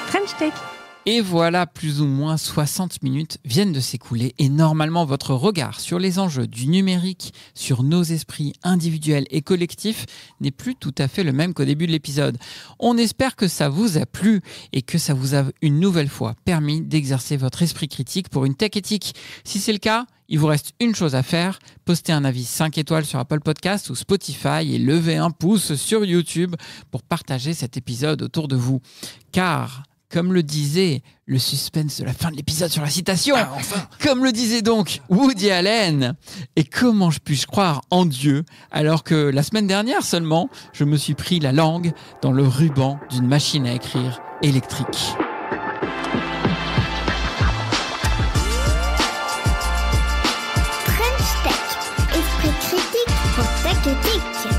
French Tech. Et voilà, plus ou moins 60 minutes viennent de s'écouler et normalement votre regard sur les enjeux du numérique, sur nos esprits individuels et collectifs n'est plus tout à fait le même qu'au début de l'épisode. On espère que ça vous a plu et que ça vous a une nouvelle fois permis d'exercer votre esprit critique pour une tech éthique. Si c'est le cas, il vous reste une chose à faire, poster un avis 5 étoiles sur Apple Podcasts ou Spotify et lever un pouce sur YouTube pour partager cet épisode autour de vous. Car, comme le disait le suspense de la fin de l'épisode sur la citation, comme le disait donc Woody Allen, et comment puis-je croire en Dieu alors que la semaine dernière seulement, je me suis pris la langue dans le ruban d'une machine à écrire électrique. French Tech, esprit critique pour tech éthique.